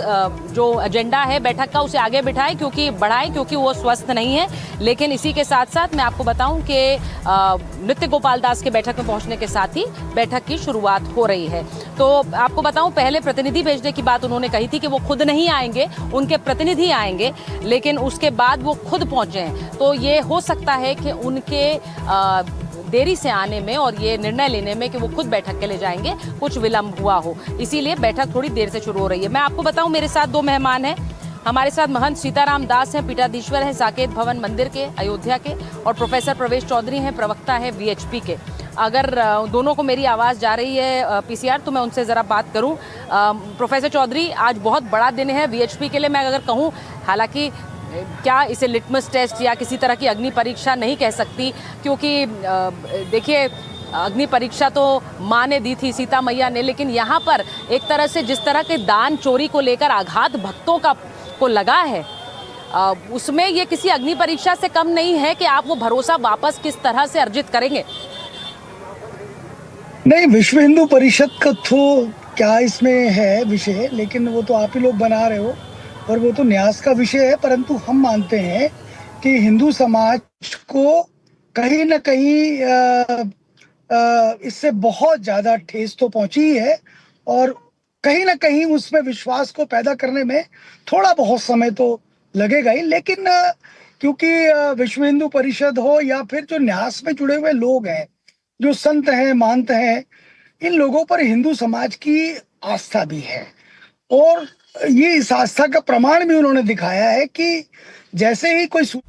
जो एजेंडा है बैठक का उसे आगे बढ़ाएं क्योंकि वो स्वस्थ नहीं है। लेकिन इसी के साथ साथ मैं आपको बताऊं कि नृत्य गोपाल दास के बैठक में पहुंचने के साथ ही बैठक की शुरुआत हो रही है। तो आपको बताऊं, पहले प्रतिनिधि भेजने की बात उन्होंने कही थी कि वो खुद नहीं आएंगे, उनके प्रतिनिधि आएंगे, लेकिन उसके बाद वो खुद पहुंचे हैं। तो ये हो सकता है कि उनके देरी से आने में और ये निर्णय लेने में कि वो खुद बैठक के लिए जाएंगे कुछ विलंब हुआ हो, इसीलिए बैठक थोड़ी देर से शुरू हो रही है। मैं आपको बताऊं, मेरे साथ 2 मेहमान हैं। हमारे साथ महंत सीताराम दास हैं, पीठाधीश्वर हैं साकेत भवन मंदिर के अयोध्या के, और प्रोफेसर प्रवेश चौधरी हैं, प्रवक्ता हैं वीएचपी के। अगर दोनों को मेरी आवाज़ जा रही है पीसीआर, तो मैं उनसे ज़रा बात करूं। प्रोफेसर चौधरी, आज बहुत बड़ा दिन है वीएचपी के लिए, मैं अगर कहूं, हालांकि क्या इसे लिटमस टेस्ट या किसी तरह की अग्नि परीक्षा नहीं कह सकती, क्योंकि देखिए अग्नि परीक्षा तो माँ ने दी थी, सीता मैया ने, लेकिन यहाँ पर एक तरह से जिस तरह के दान चोरी को लेकर आघात भक्तों को लगा है, उसमें ये किसी अग्नि परीक्षा से कम नहीं है कि आप वो भरोसा वापस किस तरह से अर्जित करेंगे। नहीं, विश्व हिंदू परिषद का तो क्या इसमें है विषय, लेकिन वो तो आप ही लोग बना रहे हो और वो तो न्यास का विषय है। परंतु हम मानते हैं कि हिंदू समाज को कहीं ना कहीं इससे बहुत ज़्यादा ठेस तो पहुंची ही है और कहीं ना कहीं उसमें विश्वास को पैदा करने में थोड़ा बहुत समय तो लगेगा ही। लेकिन क्योंकि विश्व हिंदू परिषद हो या फिर जो न्यास में जुड़े हुए लोग हैं, जो संत हैं, महंत हैं, इन लोगों पर हिंदू समाज की आस्था भी है और ये इस आस्था का प्रमाण भी उन्होंने दिखाया है कि जैसे ही कोई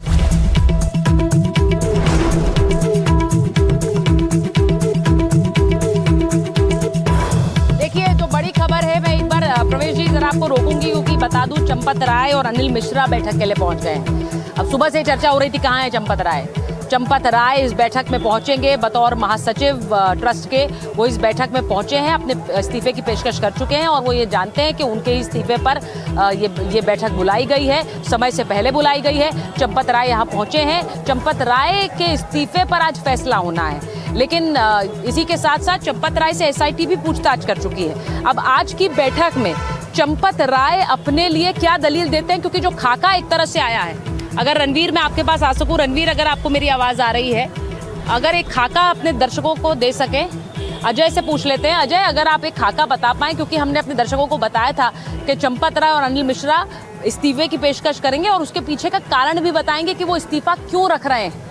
प्रवेश जी जरा आपको रोकूंगी, क्योंकि बता दूं चंपत राय और अनिल मिश्रा बैठक के लिए पहुंच गए हैं। अब सुबह से चर्चा हो रही थी कहाँ है चंपत राय। चंपत राय इस बैठक में पहुंचेंगे बतौर महासचिव ट्रस्ट के। वो इस बैठक में पहुंचे हैं, अपने इस्तीफे की पेशकश कर चुके हैं और वो ये जानते हैं कि उनके इस्तीफे पर ये बैठक बुलाई गई है, समय से पहले बुलाई गई है। चंपत राय यहाँ पहुंचे हैं। चंपत राय के इस्तीफे पर आज फैसला होना है, लेकिन इसी के साथ साथ चंपत राय से एसआईटी भी पूछताछ कर चुकी है। अब आज की बैठक में चंपत राय अपने लिए क्या दलील देते हैं, क्योंकि जो खाका एक तरह से आया है, अगर रणवीर मैं आपके पास आ सकूं, रणवीर अगर आपको मेरी आवाज़ आ रही है, अगर एक खाका अपने दर्शकों को दे सकें, अजय से पूछ लेते हैं। अजय, अगर आप एक खाका बता पाएं, क्योंकि हमने अपने दर्शकों को बताया था कि चंपत राय और अनिल मिश्रा इस्तीफे की पेशकश करेंगे और उसके पीछे का कारण भी बताएंगे कि वो इस्तीफा क्यों रख रहे हैं।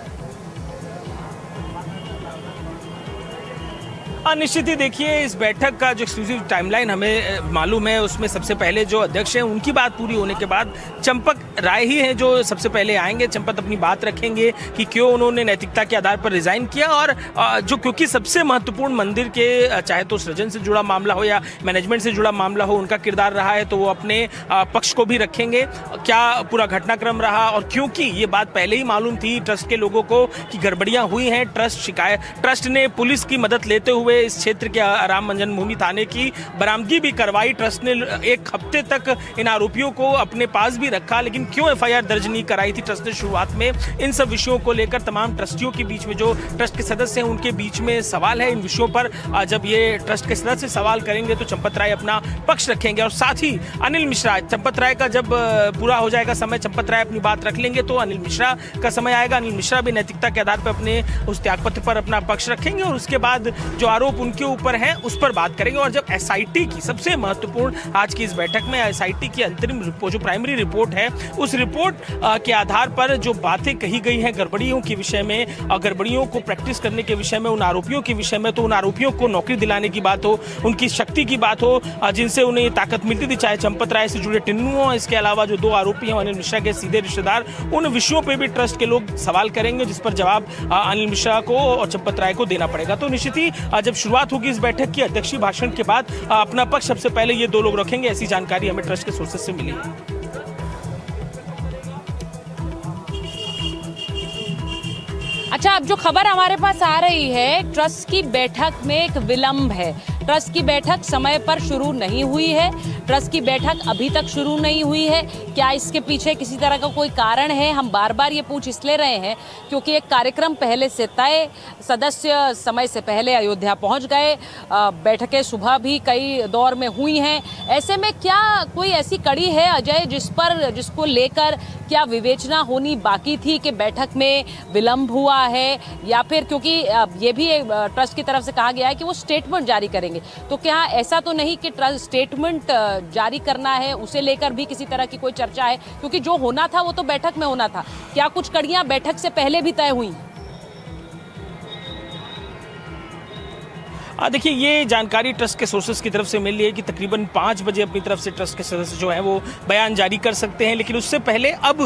निश्चित ही देखिए, इस बैठक का जो एक्सक्लूसिव टाइमलाइन हमें मालूम है, उसमें सबसे पहले जो अध्यक्ष हैं उनकी बात पूरी होने के बाद चंपत राय ही हैं जो सबसे पहले आएंगे। चंपत अपनी बात रखेंगे कि क्यों उन्होंने नैतिकता के आधार पर रिजाइन किया और जो क्योंकि सबसे महत्वपूर्ण मंदिर के, चाहे तो सृजन से जुड़ा मामला हो या मैनेजमेंट से जुड़ा मामला हो, उनका किरदार रहा है, तो वो अपने पक्ष को भी रखेंगे, क्या पूरा घटनाक्रम रहा। और क्योंकि ये बात पहले ही मालूम थी ट्रस्ट के लोगों को कि गड़बड़ियाँ हुई हैं, ट्रस्ट ने पुलिस की मदद लेते हुए इस क्षेत्र के राम जन्मभूमि थाने की बरामदगी भी करवाई। ट्रस्ट ने एक हफ्ते तक इन आरोपियों को अपने पास भी रखा, लेकिन क्यों एफआईआर दर्ज नहीं कराई थी ट्रस्ट ने शुरुआत में। इन सब विषयों को लेकर तमाम ट्रस्टियों के बीच में, जो ट्रस्ट के सदस्य हैं उनके बीच में सवाल है। इन विषयों पर जब ये ट्रस्ट के सदस्य सवाल करेंगे तो चंपत राय अपना पक्ष रखेंगे और साथ ही अनिल मिश्रा, चंपत राय का जब पूरा हो जाएगा समय, चंपत राय अपनी बात रख लेंगे तो अनिल मिश्रा का समय आएगा। अनिल मिश्रा भी नैतिकता के आधार पर अपने उस त्यागपत्र पर अपना पक्ष रखेंगे और उसके बाद जो आरोप उनके ऊपर है उस पर बात करेंगे। और जब एसआईटी की सबसे महत्वपूर्ण आज की इस बैठक में एसआईटी की अंतरिम रिपोर्ट, जो प्राइमरी रिपोर्ट है, उस रिपोर्ट के आधार पर जो बातें कही गई हैं गड़बड़ियों के विषय में, गड़बड़ियों को प्रैक्टिस करने के विषय में, उन आरोपियों के विषय में, तो उन आरोपियों को नौकरी दिलाने की बात हो, उनकी शक्ति की बात हो, जिनसे उन्हें ये ताकत मिलती थी, चाहे चंपत राय से जुड़े टिन्नू हो, इसके अलावा जो दो आरोपी हैं अनिल मिश्रा के सीधे रिश्तेदार, उन विषयों पर भी ट्रस्ट के लोग सवाल करेंगे, जिस पर जवाब अनिल मिश्रा को और चंपत राय को देना पड़ेगा। तो निश्चित ही जब शुरुआत होगी इस बैठक की, अध्यक्षीय भाषण के बाद अपना पक्ष सबसे पहले ये दो लोग रखेंगे, ऐसी जानकारी हमें ट्रस्ट के सोर्सेज से मिली है। अच्छा, अब जो खबर हमारे पास आ रही है, ट्रस्ट की बैठक में एक विलंब है। ट्रस्ट की बैठक समय पर शुरू नहीं हुई है, ट्रस्ट की बैठक अभी तक शुरू नहीं हुई है। क्या इसके पीछे किसी तरह का कोई कारण है? हम बार बार ये पूछ इसलिए रहे हैं क्योंकि एक कार्यक्रम पहले से तय, सदस्य समय से पहले अयोध्या पहुंच गए, बैठकें सुबह भी कई दौर में हुई हैं। ऐसे में क्या कोई ऐसी कड़ी है अजय जिसको लेकर क्या विवेचना होनी बाकी थी कि बैठक में विलंब हुआ है, या फिर क्योंकि ये भी ट्रस्ट की तरफ से कहा गया है कि वो स्टेटमेंट जारी करेंगे, तो क्या ऐसा तो नहीं कि ट्रस्ट स्टेटमेंट जारी करना है, उसे लेकर भी किसी तरह की कोई चर्चा है? क्योंकि जो होना था वो तो बैठक में होना था। क्या कुछ कड़ियां बैठक से पहले भी तय हुई? देखिए, ये जानकारी ट्रस्ट के सोर्सेज की तरफ से मिली है कि तकरीबन 5 बजे अपनी तरफ से ट्रस्ट के सदस्य जो हैं वो बयान जारी कर सकते हैं, लेकिन उससे पहले अब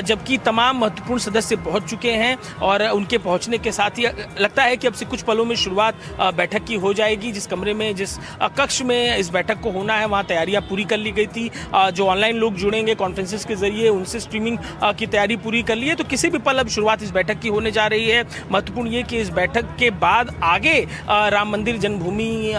जबकि तमाम महत्वपूर्ण सदस्य पहुंच चुके हैं और उनके पहुंचने के साथ ही लगता है कि अब से कुछ पलों में शुरुआत बैठक की हो जाएगी। जिस कमरे में, जिस कक्ष में इस बैठक को होना है, वहाँ तैयारियाँ पूरी कर ली गई थी। जो ऑनलाइन लोग जुड़ेंगे कॉन्फ्रेंसेस के जरिए, उनसे स्ट्रीमिंग की तैयारी पूरी कर ली है। तो किसी भी पल अब शुरुआत इस बैठक की होने जा रही है। महत्वपूर्ण ये कि इस बैठक के बाद आगे राम मंदिर जन्मभूमि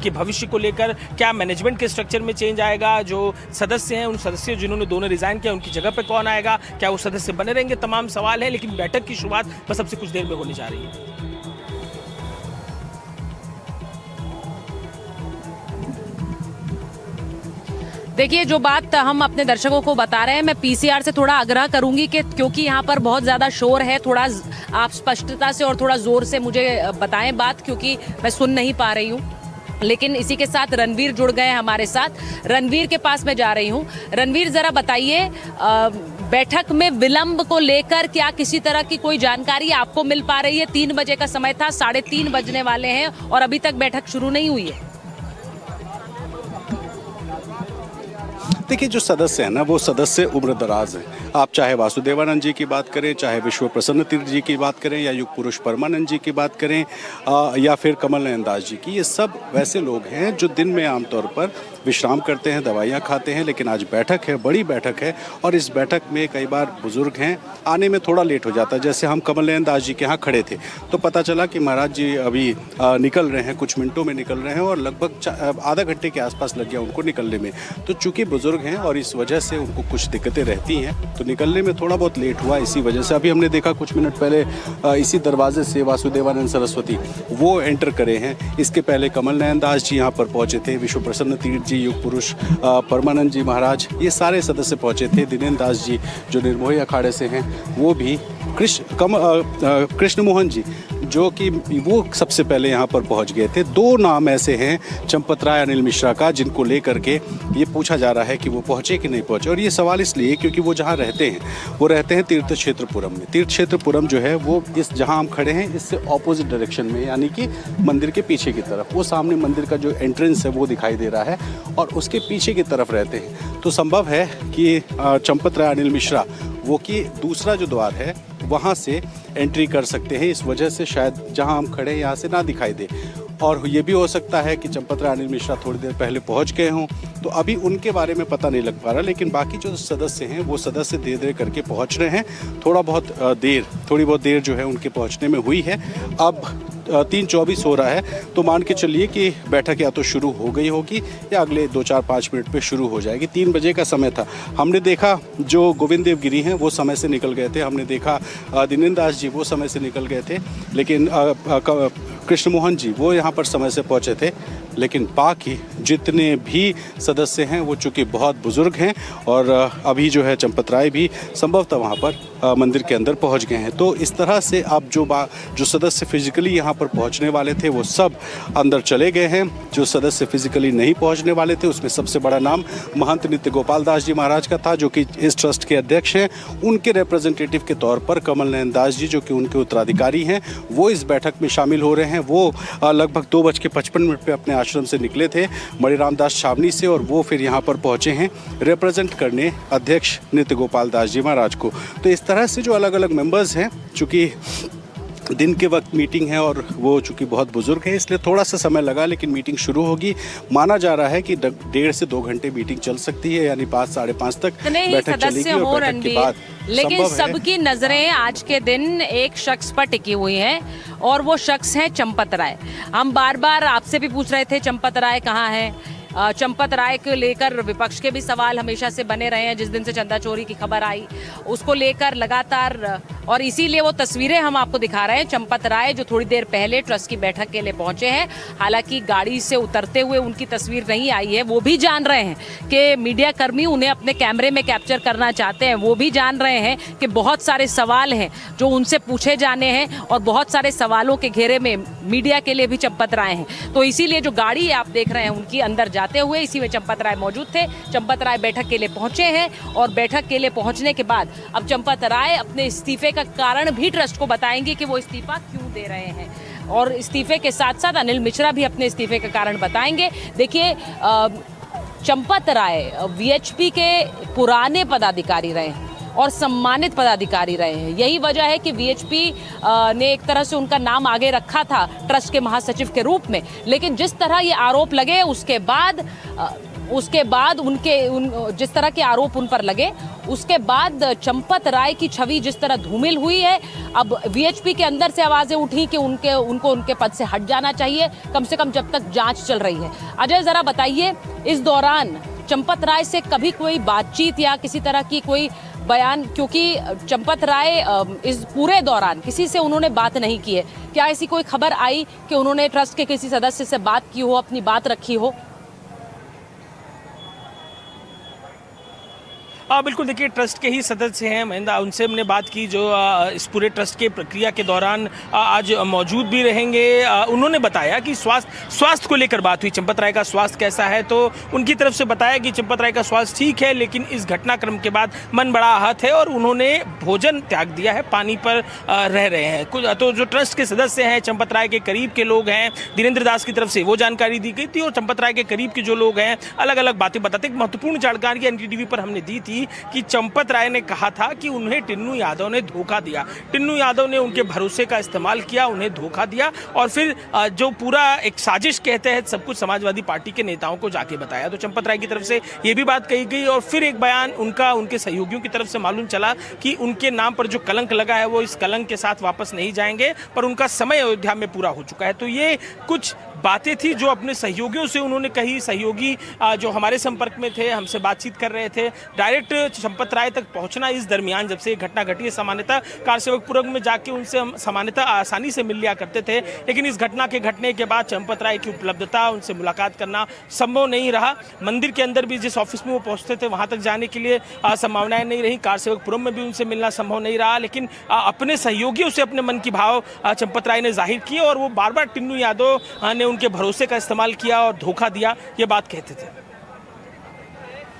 के भविष्य को लेकर क्या मैनेजमेंट के स्ट्रक्चर में चेंज आएगा, जो सदस्य हैं उन सदस्य जिन्होंने दोनों रिजाइन किया उनकी जगह पे कौन आएगा, क्या वो सदस्य बने रहेंगे, तमाम सवाल हैं। लेकिन बैठक की शुरुआत बस अब से कुछ देर में होने जा रही है। देखिए, जो बात हम अपने दर्शकों को बता रहे हैं, मैं पीसीआर से थोड़ा आग्रह करूंगी कि क्योंकि यहाँ पर बहुत ज़्यादा शोर है, थोड़ा आप स्पष्टता से और थोड़ा ज़ोर से मुझे बताएं बात, क्योंकि मैं सुन नहीं पा रही हूँ। लेकिन इसी के साथ रणवीर जुड़ गए हमारे साथ। रणवीर के पास मैं जा रही हूँ। रणवीर, ज़रा बताइए, बैठक में विलंब को लेकर क्या किसी तरह की कोई जानकारी आपको मिल पा रही है? 3 बजे का समय था, 3:30 बजने वाले हैं और अभी तक बैठक शुरू नहीं हुई है। देखिए, जो सदस्य हैं ना, वो सदस्य उम्रदराज हैं। आप चाहे वासुदेवानंद जी की बात करें, चाहे विश्व प्रसन्न तीर्थ जी की बात करें, या युग पुरुष परमानंद जी की बात करें, या फिर कमल नयन दास जी की, ये सब वैसे लोग हैं जो दिन में आमतौर पर विश्राम करते हैं, दवाइयाँ खाते हैं। लेकिन आज बैठक है, बड़ी बैठक है, और इस बैठक में कई बार बुजुर्ग हैं, आने में थोड़ा लेट हो जाता है। जैसे हम कमल नयन दास जी के यहाँ खड़े थे तो पता चला कि महाराज जी अभी निकल रहे हैं, कुछ मिनटों में निकल रहे हैं, और लगभग आधा घंटे के आसपास लग गया उनको निकलने में। तो चूँकि बुजुर्ग हैं और इस वजह से उनको कुछ दिक्कतें रहती हैं, तो निकलने में थोड़ा बहुत लेट हुआ। इसी वजह से अभी हमने देखा कुछ मिनट पहले इसी दरवाजे से वासुदेवानंद सरस्वती वो एंटर करे हैं। इसके पहले कमल नयन दास जी यहाँ पर पहुँचे थे, विश्व प्रसन्न तीर्थ जी, युग पुरुष परमानंद जी महाराज, ये सारे सदस्य पहुँचे थे। दिनेन्द्र दास जी जो निर्मोही अखाड़े से हैं, वो भी, कृष्ण मोहन जी जो कि वो सबसे पहले यहाँ पर पहुँच गए थे। 2 नाम ऐसे हैं चंपत राय, अनिल मिश्रा का, जिनको लेकर के ये पूछा जा रहा है कि वो पहुँचे कि नहीं पहुँचे। और ये सवाल इसलिए क्योंकि वो जहाँ रहते हैं, वो रहते हैं तीर्थ क्षेत्रपुरम में। तीर्थ क्षेत्रपुरम जो है वो इस जहाँ हम खड़े हैं इससे ऑपोजिट डायरेक्शन में, यानी कि मंदिर के पीछे की तरफ। वो सामने मंदिर का जो एंट्रेंस है वो दिखाई दे रहा है, और उसके पीछे की तरफ रहते हैं। तो संभव है कि चंपत राय, अनिल मिश्रा वो कि दूसरा जो द्वार है वहाँ से एंट्री कर सकते हैं। इस वजह से शायद जहाँ हम खड़े हैं यहाँ से ना दिखाई दे। और ये भी हो सकता है कि चंपत राय, अनिल मिश्रा थोड़ी देर पहले पहुँच गए हों, तो अभी उनके बारे में पता नहीं लग पा रहा। लेकिन बाकी जो सदस्य हैं वो सदस्य धीरे धीरे करके पहुँच रहे हैं। थोड़ी बहुत देर जो है उनके पहुँचने में हुई है। अब 3:24 हो रहा है, तो मान के चलिए कि बैठक या तो शुरू हो गई होगी या अगले 2-4-5 मिनट पे शुरू हो जाएगी। 3 बजे का समय था। हमने देखा जो गोविंद देव गिरी हैं वो समय से निकल गए थे, हमने देखा दिनेन्द्र दास जी वो समय से निकल गए थे, लेकिन कृष्ण मोहन जी वो यहाँ पर समय से पहुँचे थे। लेकिन बाकी जितने भी सदस्य हैं वो चूँकि बहुत बुजुर्ग हैं, और अभी जो है चंपत राय भी संभवतः वहाँ पर मंदिर के अंदर पहुँच गए हैं। तो इस तरह से अब जो सदस्य फिजिकली यहाँ पर पहुँचने वाले थे वो सब अंदर चले गए हैं। जो सदस्य फिजिकली नहीं पहुँचने वाले थे उसमें सबसे बड़ा नाम महंत नित्य गोपाल दास जी महाराज का था, जो कि इस ट्रस्ट के अध्यक्ष हैं। उनके रिप्रेजेंटेटिव के तौर पर कमल नयन दास जी, जो कि उनके उत्तराधिकारी हैं, वो इस बैठक में शामिल हो रहे हैं। वो लगभग 2:55 पर अपने आश्रम से निकले थे मणिराम दास छावनी से, और वो फिर यहाँ पर पहुँचे हैं रिप्रेजेंट करने अध्यक्ष नित्य गोपाल दास जी महाराज को। तो इस तरह से जो अलग अलग मेंबर्स हैं, चूँकि दिन के वक्त मीटिंग है और वो चूँकि बहुत बुजुर्ग है इसलिए थोड़ा सा समय लगा, लेकिन मीटिंग शुरू होगी। माना जा रहा है कि 1.5 से 2 घंटे मीटिंग चल सकती है, यानी 5 साढ़े 5 तक बैठक चलेगी। और बैठक के बाद लेकिन सबकी नजरें आज के दिन एक शख्स पर टिकी हुई हैं, और वो शख्स है चंपत राय। हम बार बार आपसे भी पूछ रहे थे चंपत राय कहाँ है। चंपत राय को लेकर विपक्ष के भी सवाल हमेशा से बने रहे हैं। जिस दिन से चंदा चोरी की खबर आई उसको लेकर लगातार, और इसीलिए वो तस्वीरें हम आपको दिखा रहे हैं। चंपत राय जो थोड़ी देर पहले ट्रस्ट की बैठक के लिए पहुंचे हैं, हालांकि गाड़ी से उतरते हुए उनकी तस्वीर नहीं आई है। वो भी जान रहे हैं कि मीडिया कर्मी उन्हें अपने कैमरे में कैप्चर करना चाहते हैं। वो भी जान रहे हैं कि बहुत सारे सवाल हैं जो उनसे पूछे जाने हैं, और बहुत सारे सवालों के घेरे में मीडिया के लिए भी चंपत राय हैं। तो इसीलिए जो गाड़ी आप देख रहे हैं उनकी अंदर जाते हुए इसी में चंपत राय मौजूद थे। चंपत राय बैठक के लिए पहुंचे हैं, और बैठक के लिए पहुंचने के बाद अब चंपत राय अपने इस्तीफे का कारण भी ट्रस्ट को बताएंगे कि वो इस्तीफा क्यों दे रहे हैं। और इस्तीफे के साथ साथ अनिल मिश्रा भी अपने इस्तीफे का कारण बताएंगे। देखिए, चंपत राय वीएचपी के पुराने पदाधिकारी रहे हैं और सम्मानित पदाधिकारी रहे हैं। यही वजह है कि वीएचपी ने एक तरह से उनका नाम आगे रखा था ट्रस्ट के महासचिव के रूप में, लेकिन जिस तरह ये आरोप लगे उसके बाद जिस तरह के आरोप उन पर लगे उसके बाद चंपत राय की छवि जिस तरह धूमिल हुई है, अब वीएचपी के अंदर से आवाजें उठी कि उनको उनके पद से हट जाना चाहिए, कम से कम जब तक जांच चल रही है। अजय, जरा बताइए, इस दौरान चंपत राय से कभी कोई बातचीत या किसी तरह की कोई बयान, क्योंकि चंपत राय इस पूरे दौरान किसी से उन्होंने बात नहीं की है, क्या ऐसी कोई खबर आई कि उन्होंने ट्रस्ट के किसी सदस्य से बात की हो, अपनी बात रखी हो? बिल्कुल, देखिए, ट्रस्ट के ही सदस्य हैं महेंद्र, उनसे हमने बात की जो इस पूरे ट्रस्ट के प्रक्रिया के दौरान आज मौजूद भी रहेंगे। उन्होंने बताया कि स्वास्थ्य को लेकर बात हुई, चंपत राय का स्वास्थ्य कैसा है, तो उनकी तरफ से बताया कि चंपत राय का स्वास्थ्य ठीक है, लेकिन इस घटनाक्रम के बाद मन बड़ा आहत है और उन्होंने भोजन त्याग दिया है, पानी पर रह रहे हैं। तो जो ट्रस्ट के सदस्य हैं, चंपत राय के करीब के लोग हैं, धीरेन्द्र दास की तरफ से वो जानकारी दी गई थी और चंपत राय के करीब के जो लोग हैं अलग अलग बातें बताते। एक महत्वपूर्ण जानकारी एनडीटीवी पर हमने दी थी कि चंपत राय ने कहा था कि उन्हें टिन्नू यादव ने धोखा दिया, टिन्नू यादव ने उनके भरोसे का इस्तेमाल किया, उन्हें धोखा दिया और फिर जो पूरा एक साजिश कहते हैं सब कुछ समाजवादी पार्टी के नेताओं को जाके बताया। तो चंपत राय की तरफ से ये भी बात कही गई और फिर एक बयान उनके सहयोगियों की तरफ से मालूम चला कि उनके नाम पर जो कलंक लगा है वो इस कलंक के साथ वापस नहीं जाएंगे, पर उनका समय अयोध्या में पूरा हो चुका है। तो ये कुछ बातें थी जो अपने सहयोगियों से उन्होंने कही। सहयोगी जो हमारे संपर्क में थे, हमसे बातचीत कर रहे थे, डायरेक्ट चंपत राय तक पहुंचना इस दरमियान जब से घटना घटी है, सामान्यतः कारसेवकपुरम में जाके उनसे हम सामान्यतः आसानी से मिल लिया करते थे, लेकिन इस घटना के घटने के बाद चंपत राय की उपलब्धता, उनसे मुलाकात करना संभव नहीं रहा। मंदिर के अंदर भी जिस ऑफिस में वो पहुंचते थे वहां तक जाने के लिए संभावनाएं नहीं रही, कारसेवकपुरम में भी उनसे मिलना संभव नहीं रहा, लेकिन अपने सहयोगियों से अपने मन की भाव चंपत राय ने जाहिर किए और वो बार बार टिन्नू यादव ने उनके भरोसे का इस्तेमाल किया और धोखा दिया, ये बात कहते थे।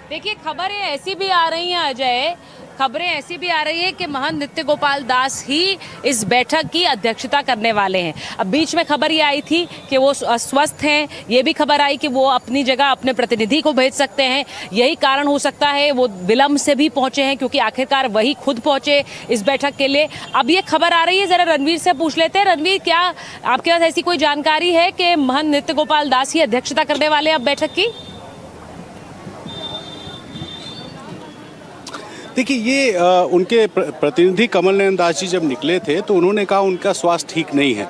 देखिए, खबरें ऐसी भी आ रही हैं अजय, खबरें ऐसी भी आ रही है कि महंत नित्य गोपाल दास ही इस बैठक की अध्यक्षता करने वाले हैं। अब बीच में खबर ये आई थी कि वो अस्वस्थ हैं, ये भी खबर आई कि वो अपनी जगह अपने प्रतिनिधि को भेज सकते हैं, यही कारण हो सकता है वो विलंब से भी पहुंचे हैं, क्योंकि आखिरकार वही खुद पहुंचे इस बैठक के लिए। अब ये खबर आ रही है, जरा रणवीर से पूछ लेते हैं। रणवीर, क्या आपके पास ऐसी कोई जानकारी है कि महंत नित्य गोपाल दास ही अध्यक्षता करने वाले हैं अब बैठक की? देखिए, ये उनके प्रतिनिधि कमल नयन दास जी जब निकले थे तो उन्होंने कहा उनका स्वास्थ्य ठीक नहीं है।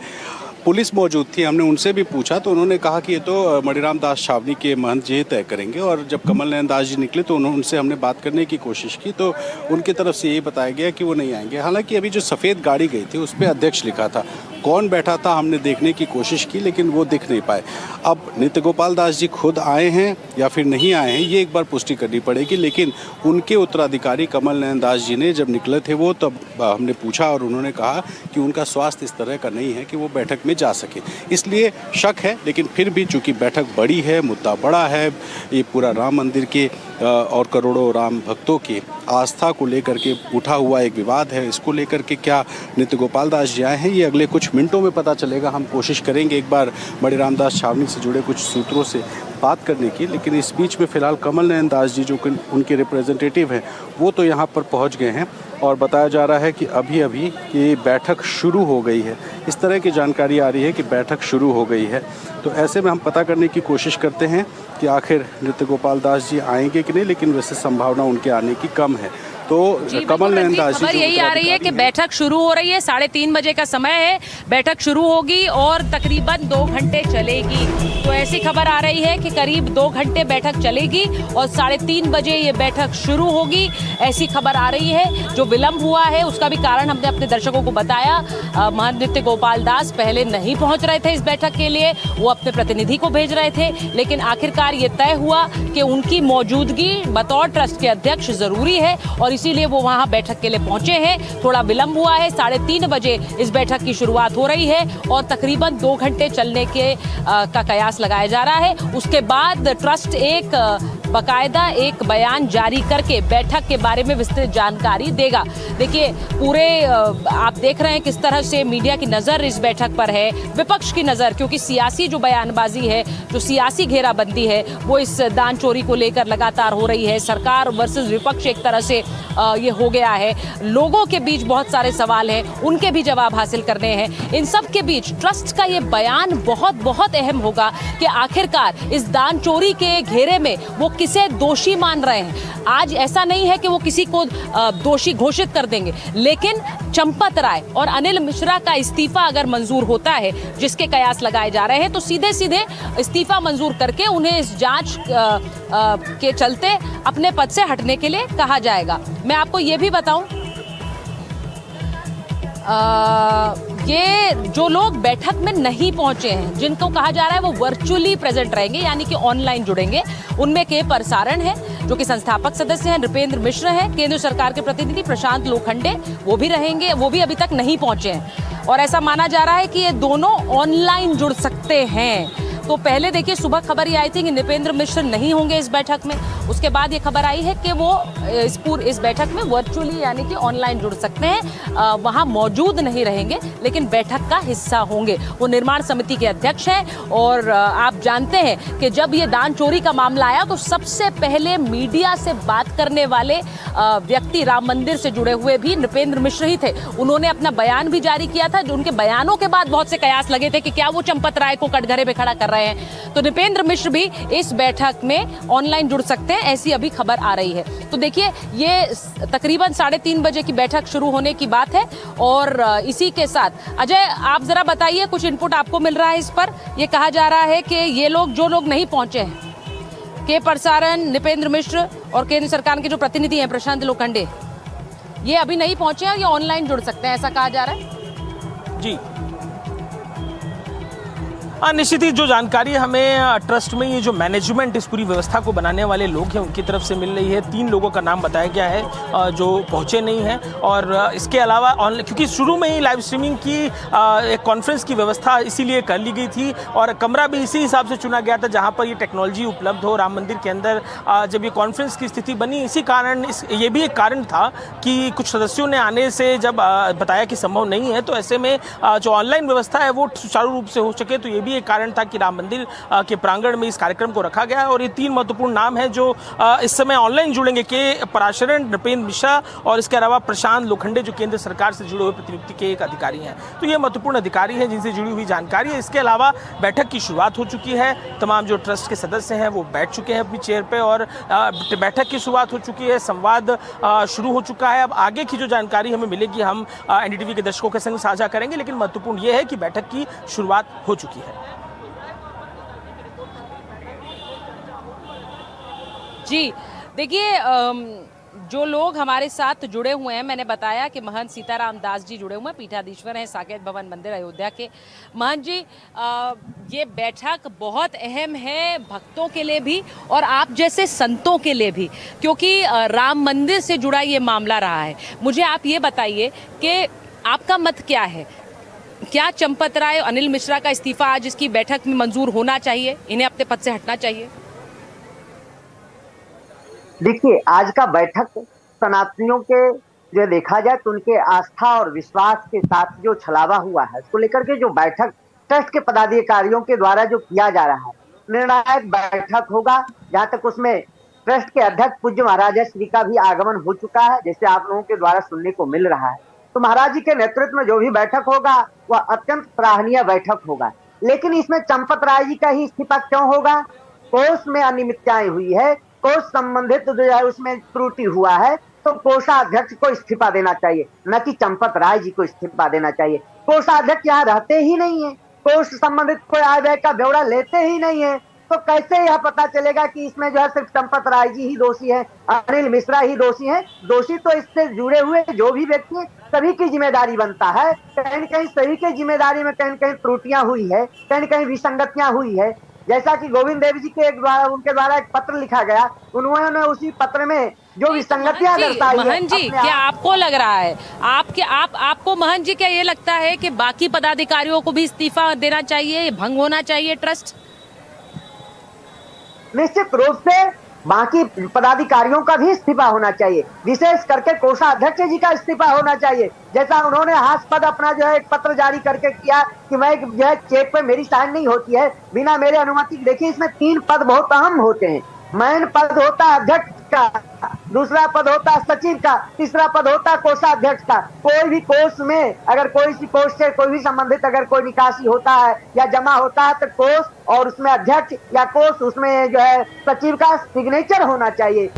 पुलिस मौजूद थी, हमने उनसे भी पूछा तो उन्होंने कहा कि ये तो मणिराम दास छावनी के महंत जी तय करेंगे। और जब कमल नयन दास जी निकले तो उनसे हमने बात करने की कोशिश की तो उनकी तरफ से यही बताया गया कि वो नहीं आएंगे। हालांकि अभी जो सफ़ेद गाड़ी गई थी उस पर अध्यक्ष लिखा था, कौन बैठा था हमने देखने की कोशिश की लेकिन वो दिख नहीं पाए। अब नित्य गोपाल दास जी खुद आए हैं या फिर नहीं आए हैं ये एक बार पुष्टि करनी पड़ेगी, लेकिन उनके उत्तराधिकारी कमल नयन दास जी ने जब निकले थे वो तब हमने पूछा और उन्होंने कहा कि उनका स्वास्थ्य इस तरह का नहीं है कि वो बैठक में जा सके, इसलिए शक है। लेकिन फिर भी चूंकि बैठक बड़ी है, मुद्दा बड़ा है, ये पूरा राम मंदिर के और करोड़ों राम भक्तों की आस्था को लेकर के उठा हुआ एक विवाद है, इसको लेकर के क्या नित्य गोपाल दास जी आए हैं ये अगले कुछ मिनटों में पता चलेगा। हम कोशिश करेंगे एक बार मणिराम दास छावनी से जुड़े कुछ सूत्रों से बात करने की, लेकिन इस बीच में फ़िलहाल कमल नयन दास जी जो उनके रिप्रेजेंटेटिव हैं वो तो यहाँ पर पहुँच गए हैं और बताया जा रहा है कि अभी अभी ये बैठक शुरू हो गई है। इस तरह की जानकारी आ रही है कि बैठक शुरू हो गई है, तो ऐसे में हम पता करने की कोशिश करते हैं कि आखिर नित्य गोपाल दास जी आएंगे कि नहीं, लेकिन वैसे संभावना उनके आने की कम है। तो कमल नयन दास जी खबर यही आ रही है कि बैठक शुरू हो रही है, 3:30 बजे का समय है, बैठक शुरू होगी और तकरीबन 2 घंटे चलेगी। तो ऐसी खबर आ रही है कि करीब 2 घंटे बैठक चलेगी और 3:30 बजे ये बैठक शुरू होगी, ऐसी खबर आ रही है। जो विलंब हुआ है उसका भी कारण हमने अपने दर्शकों को बताया। महंत नित्य गोपाल दास पहले नहीं पहुंच रहे थे इस बैठक के लिए, वो अपने प्रतिनिधि को भेज रहे थे, लेकिन आखिरकार ये तय हुआ कि उनकी मौजूदगी बतौर ट्रस्ट के अध्यक्ष जरूरी है और इसीलिए वो वहां बैठक के लिए पहुंचे हैं। थोड़ा विलंब हुआ है, 3:30 बजे इस बैठक की शुरुआत हो रही है और तकरीबन 2 घंटे चलने का कयास लगाया जा रहा है। उसके बाद ट्रस्ट एक बकायदा एक बयान जारी करके बैठक के बारे में विस्तृत जानकारी देगा। देखिए पूरे आप देख रहे हैं किस तरह से मीडिया की नज़र इस बैठक पर है, विपक्ष की नज़र, क्योंकि सियासी जो बयानबाजी है, जो सियासी घेराबंदी है, वो इस दान चोरी को लेकर लगातार हो रही है। सरकार वर्सेस विपक्ष एक तरह से ये हो गया है। लोगों के बीच बहुत सारे सवाल हैं, उनके भी जवाब हासिल करने हैं। इन सब के बीच ट्रस्ट का ये बयान बहुत बहुत अहम होगा कि आखिरकार इस दान चोरी के घेरे में वो किसे दोषी मान रहे हैं। आज ऐसा नहीं है कि वो किसी को दोषी घोषित कर देंगे, लेकिन चंपत राय और अनिल मिश्रा का इस्तीफा अगर मंजूर होता है, जिसके कयास लगाए जा रहे हैं, तो सीधे सीधे इस्तीफा मंजूर करके उन्हें इस जांच के चलते अपने पद से हटने के लिए कहा जाएगा। मैं आपको ये भी बताऊं, ये जो लोग बैठक में नहीं पहुंचे हैं, जिनको कहा जा रहा है वो वर्चुअली प्रेजेंट रहेंगे, यानी कि ऑनलाइन जुड़ेंगे, उनमें के परसारण है जो कि संस्थापक सदस्य हैं, नृपेंद्र मिश्र हैं, केंद्र सरकार के प्रतिनिधि प्रशांत लोखंडे वो भी रहेंगे, वो भी अभी तक नहीं पहुंचे हैं। और ऐसा माना जा रहा है कि ये दोनों ऑनलाइन जुड़ सकते हैं। तो पहले देखिए सुबह खबर ये आई थी कि नृपेंद्र मिश्र नहीं होंगे इस बैठक में, उसके बाद ये खबर आई है कि वो इस बैठक में वर्चुअली यानी कि ऑनलाइन जुड़ सकते हैं, वहाँ मौजूद नहीं रहेंगे लेकिन बैठक का हिस्सा होंगे। वो निर्माण समिति के अध्यक्ष हैं और आप जानते हैं कि जब ये दान चोरी का मामला आया तो सबसे पहले मीडिया से बात करने वाले व्यक्ति राम मंदिर से जुड़े हुए भी नृपेंद्र मिश्र ही थे। उन्होंने अपना बयान भी जारी किया था, जो उनके बयानों के बाद बहुत से कयास लगे थे कि क्या वो चंपत राय को कटघरे पे खड़ा कर रहे हैं। तो नृपेंद्र मिश्र भी इस बैठक में ऑनलाइन जुड़ सकते हैं, ऐसी अभी खबर आ रही है। तो देखिए ये तकरीबन 3:30 बजे की बैठक शुरू होने की बात है और इसी के साथ अजय आप जरा बताइए, कुछ इनपुट आपको मिल रहा है इस पर। ये कहा जा रहा है कि ये लोग जो लोग नहीं पहुंचे हैं, के परसारण, नृपेंद्र मिश्र और केंद्र सरकार के जो प्रतिनिधि हैं प्रशांत लोखंडे, ये अभी नहीं पहुंचे हैं और ये ऑनलाइन जुड़ सकते हैं, ऐसा कहा जा रहा है। जी निश्चित ही जो जानकारी हमें ट्रस्ट में ये जो मैनेजमेंट इस पूरी व्यवस्था को बनाने वाले लोग हैं उनकी तरफ से मिल रही है। 3 लोगों का नाम बताया गया है जो पहुंचे नहीं हैं और इसके अलावा क्योंकि शुरू में ही लाइव स्ट्रीमिंग की एक कॉन्फ्रेंस की व्यवस्था इसीलिए कर ली गई थी और कमरा भी इसी हिसाब से चुना गया था जहां पर ये टेक्नोलॉजी उपलब्ध हो। राम मंदिर के अंदर जब ये कॉन्फ्रेंस की स्थिति बनी, इसी कारण ये भी एक कारण था कि कुछ सदस्यों ने आने से जब बताया कि संभव नहीं है, तो ऐसे में जो ऑनलाइन व्यवस्था है वो सुचारू रूप से हो सके, तो ये भी एक कारण था कि राम मंदिर के प्रांगण में इस कार्यक्रम को रखा गया है। और ये 3 महत्वपूर्ण नाम हैं जो इस समय ऑनलाइन जुड़ेंगे, के पराशरण, नृपेंद्र मिश्रा और इसके अलावा प्रशांत लोखंडे जो केंद्र सरकार से जुड़े हुए प्रतिनियुक्ति के एक अधिकारी हैं। तो ये महत्वपूर्ण अधिकारी हैं जिनसे जुड़ी हुई जानकारी है। इसके अलावा बैठक की शुरुआत हो चुकी है, तमाम जो ट्रस्ट के सदस्य हैं वो बैठ चुके हैं अपनी चेयर पे और बैठक की शुरुआत हो चुकी है, संवाद शुरू हो चुका है। अब आगे की जो जानकारी हमें मिलेगी हम एनडीटीवी के दर्शकों के संग साझा करेंगे, लेकिन महत्वपूर्ण ये है कि बैठक की शुरुआत हो चुकी है। जी देखिए जो लोग हमारे साथ जुड़े हुए हैं, मैंने बताया कि महंत सीताराम दास जी जुड़े हुए हैं, पीठाधीश्वर हैं साकेत भवन मंदिर अयोध्या के। महंत जी ये बैठक बहुत अहम है भक्तों के लिए भी और आप जैसे संतों के लिए भी, क्योंकि राम मंदिर से जुड़ा ये मामला रहा है। मुझे आप ये बताइए कि आपका मत क्या है, क्या चंपत राय, अनिल मिश्रा का इस्तीफा आज इसकी बैठक में मंजूर होना चाहिए, इन्हें अपने पद से हटना चाहिए? देखिए आज का बैठक सनातनियों के जो देखा जाए तो उनके आस्था और विश्वास के साथ जो छलावा हुआ है, उसको लेकर के जो बैठक ट्रस्ट के पदाधिकारियों के द्वारा जो किया जा रहा है, निर्णायक बैठक होगा। जहां तक उसमें ट्रस्ट के अध्यक्ष पूज्य महाराज श्री का भी आगमन हो चुका है, जैसे आप लोगों के द्वारा सुनने को मिल रहा है। तो महाराज जी के नेतृत्व में जो भी बैठक होगा वह अत्यंत सराहनीय बैठक होगा। लेकिन इसमें चंपत राय जी का ही इस्तीफा क्यों होगा? कोष में अनियमितताएं हुई है, कोष संबंधित जो है उसमें त्रुटि हुआ है, तो कोषाध्यक्ष को इस्तीफा देना चाहिए, न कि चंपत राय जी को इस्तीफा देना चाहिए। कोषाध्यक्ष यहाँ रहते ही नहीं है, कोष संबंधित कोई आय व्यय का ब्यौरा लेते ही नहीं है, तो कैसे यह पता चलेगा कि इसमें जो है सिर्फ चंपत राय जी ही दोषी है, अनिल मिश्रा ही दोषी है? दोषी तो इससे जुड़े हुए जो भी व्यक्ति है, सभी की जिम्मेदारी बनता है। कहीं न कहीं सभी की जिम्मेदारी में कहीं न कहीं त्रुटियां हुई है, कहीं न कहीं विसंगतियां हुई है। जैसा कि गोविंद देव जी के उनके द्वारा एक पत्र लिखा गया, उन्होंने उसी पत्र में जो विसंगतियां दर्शाई है। महंत जी क्या आपको लग रहा है, आपको महंत जी क्या ये लगता है कि बाकी पदाधिकारियों को भी इस्तीफा देना चाहिए, भंग होना चाहिए ट्रस्ट? निश्चित रूप से बाकी पदाधिकारियों का भी इस्तीफा होना चाहिए, विशेष करके कोषाध्यक्ष जी का इस्तीफा होना चाहिए। जैसा उन्होंने हास्यास्पद अपना जो है एक पत्र जारी करके किया कि मैं जो है चेक पे मेरी साइन नहीं होती है बिना मेरे अनुमति। देखिए इसमें 3 पद बहुत अहम होते हैं। मेन पद होता है अध्यक्ष का, दूसरा पद होता है सचिव का, तीसरा पद होता है कोषाध्यक्ष का। कोई भी कोष में अगर कोई सी कोष से कोई भी संबंधित अगर कोई निकासी होता है या जमा होता है तो कोष और उसमें अध्यक्ष या कोष उसमें जो है सचिव का सिग्नेचर होना चाहिए।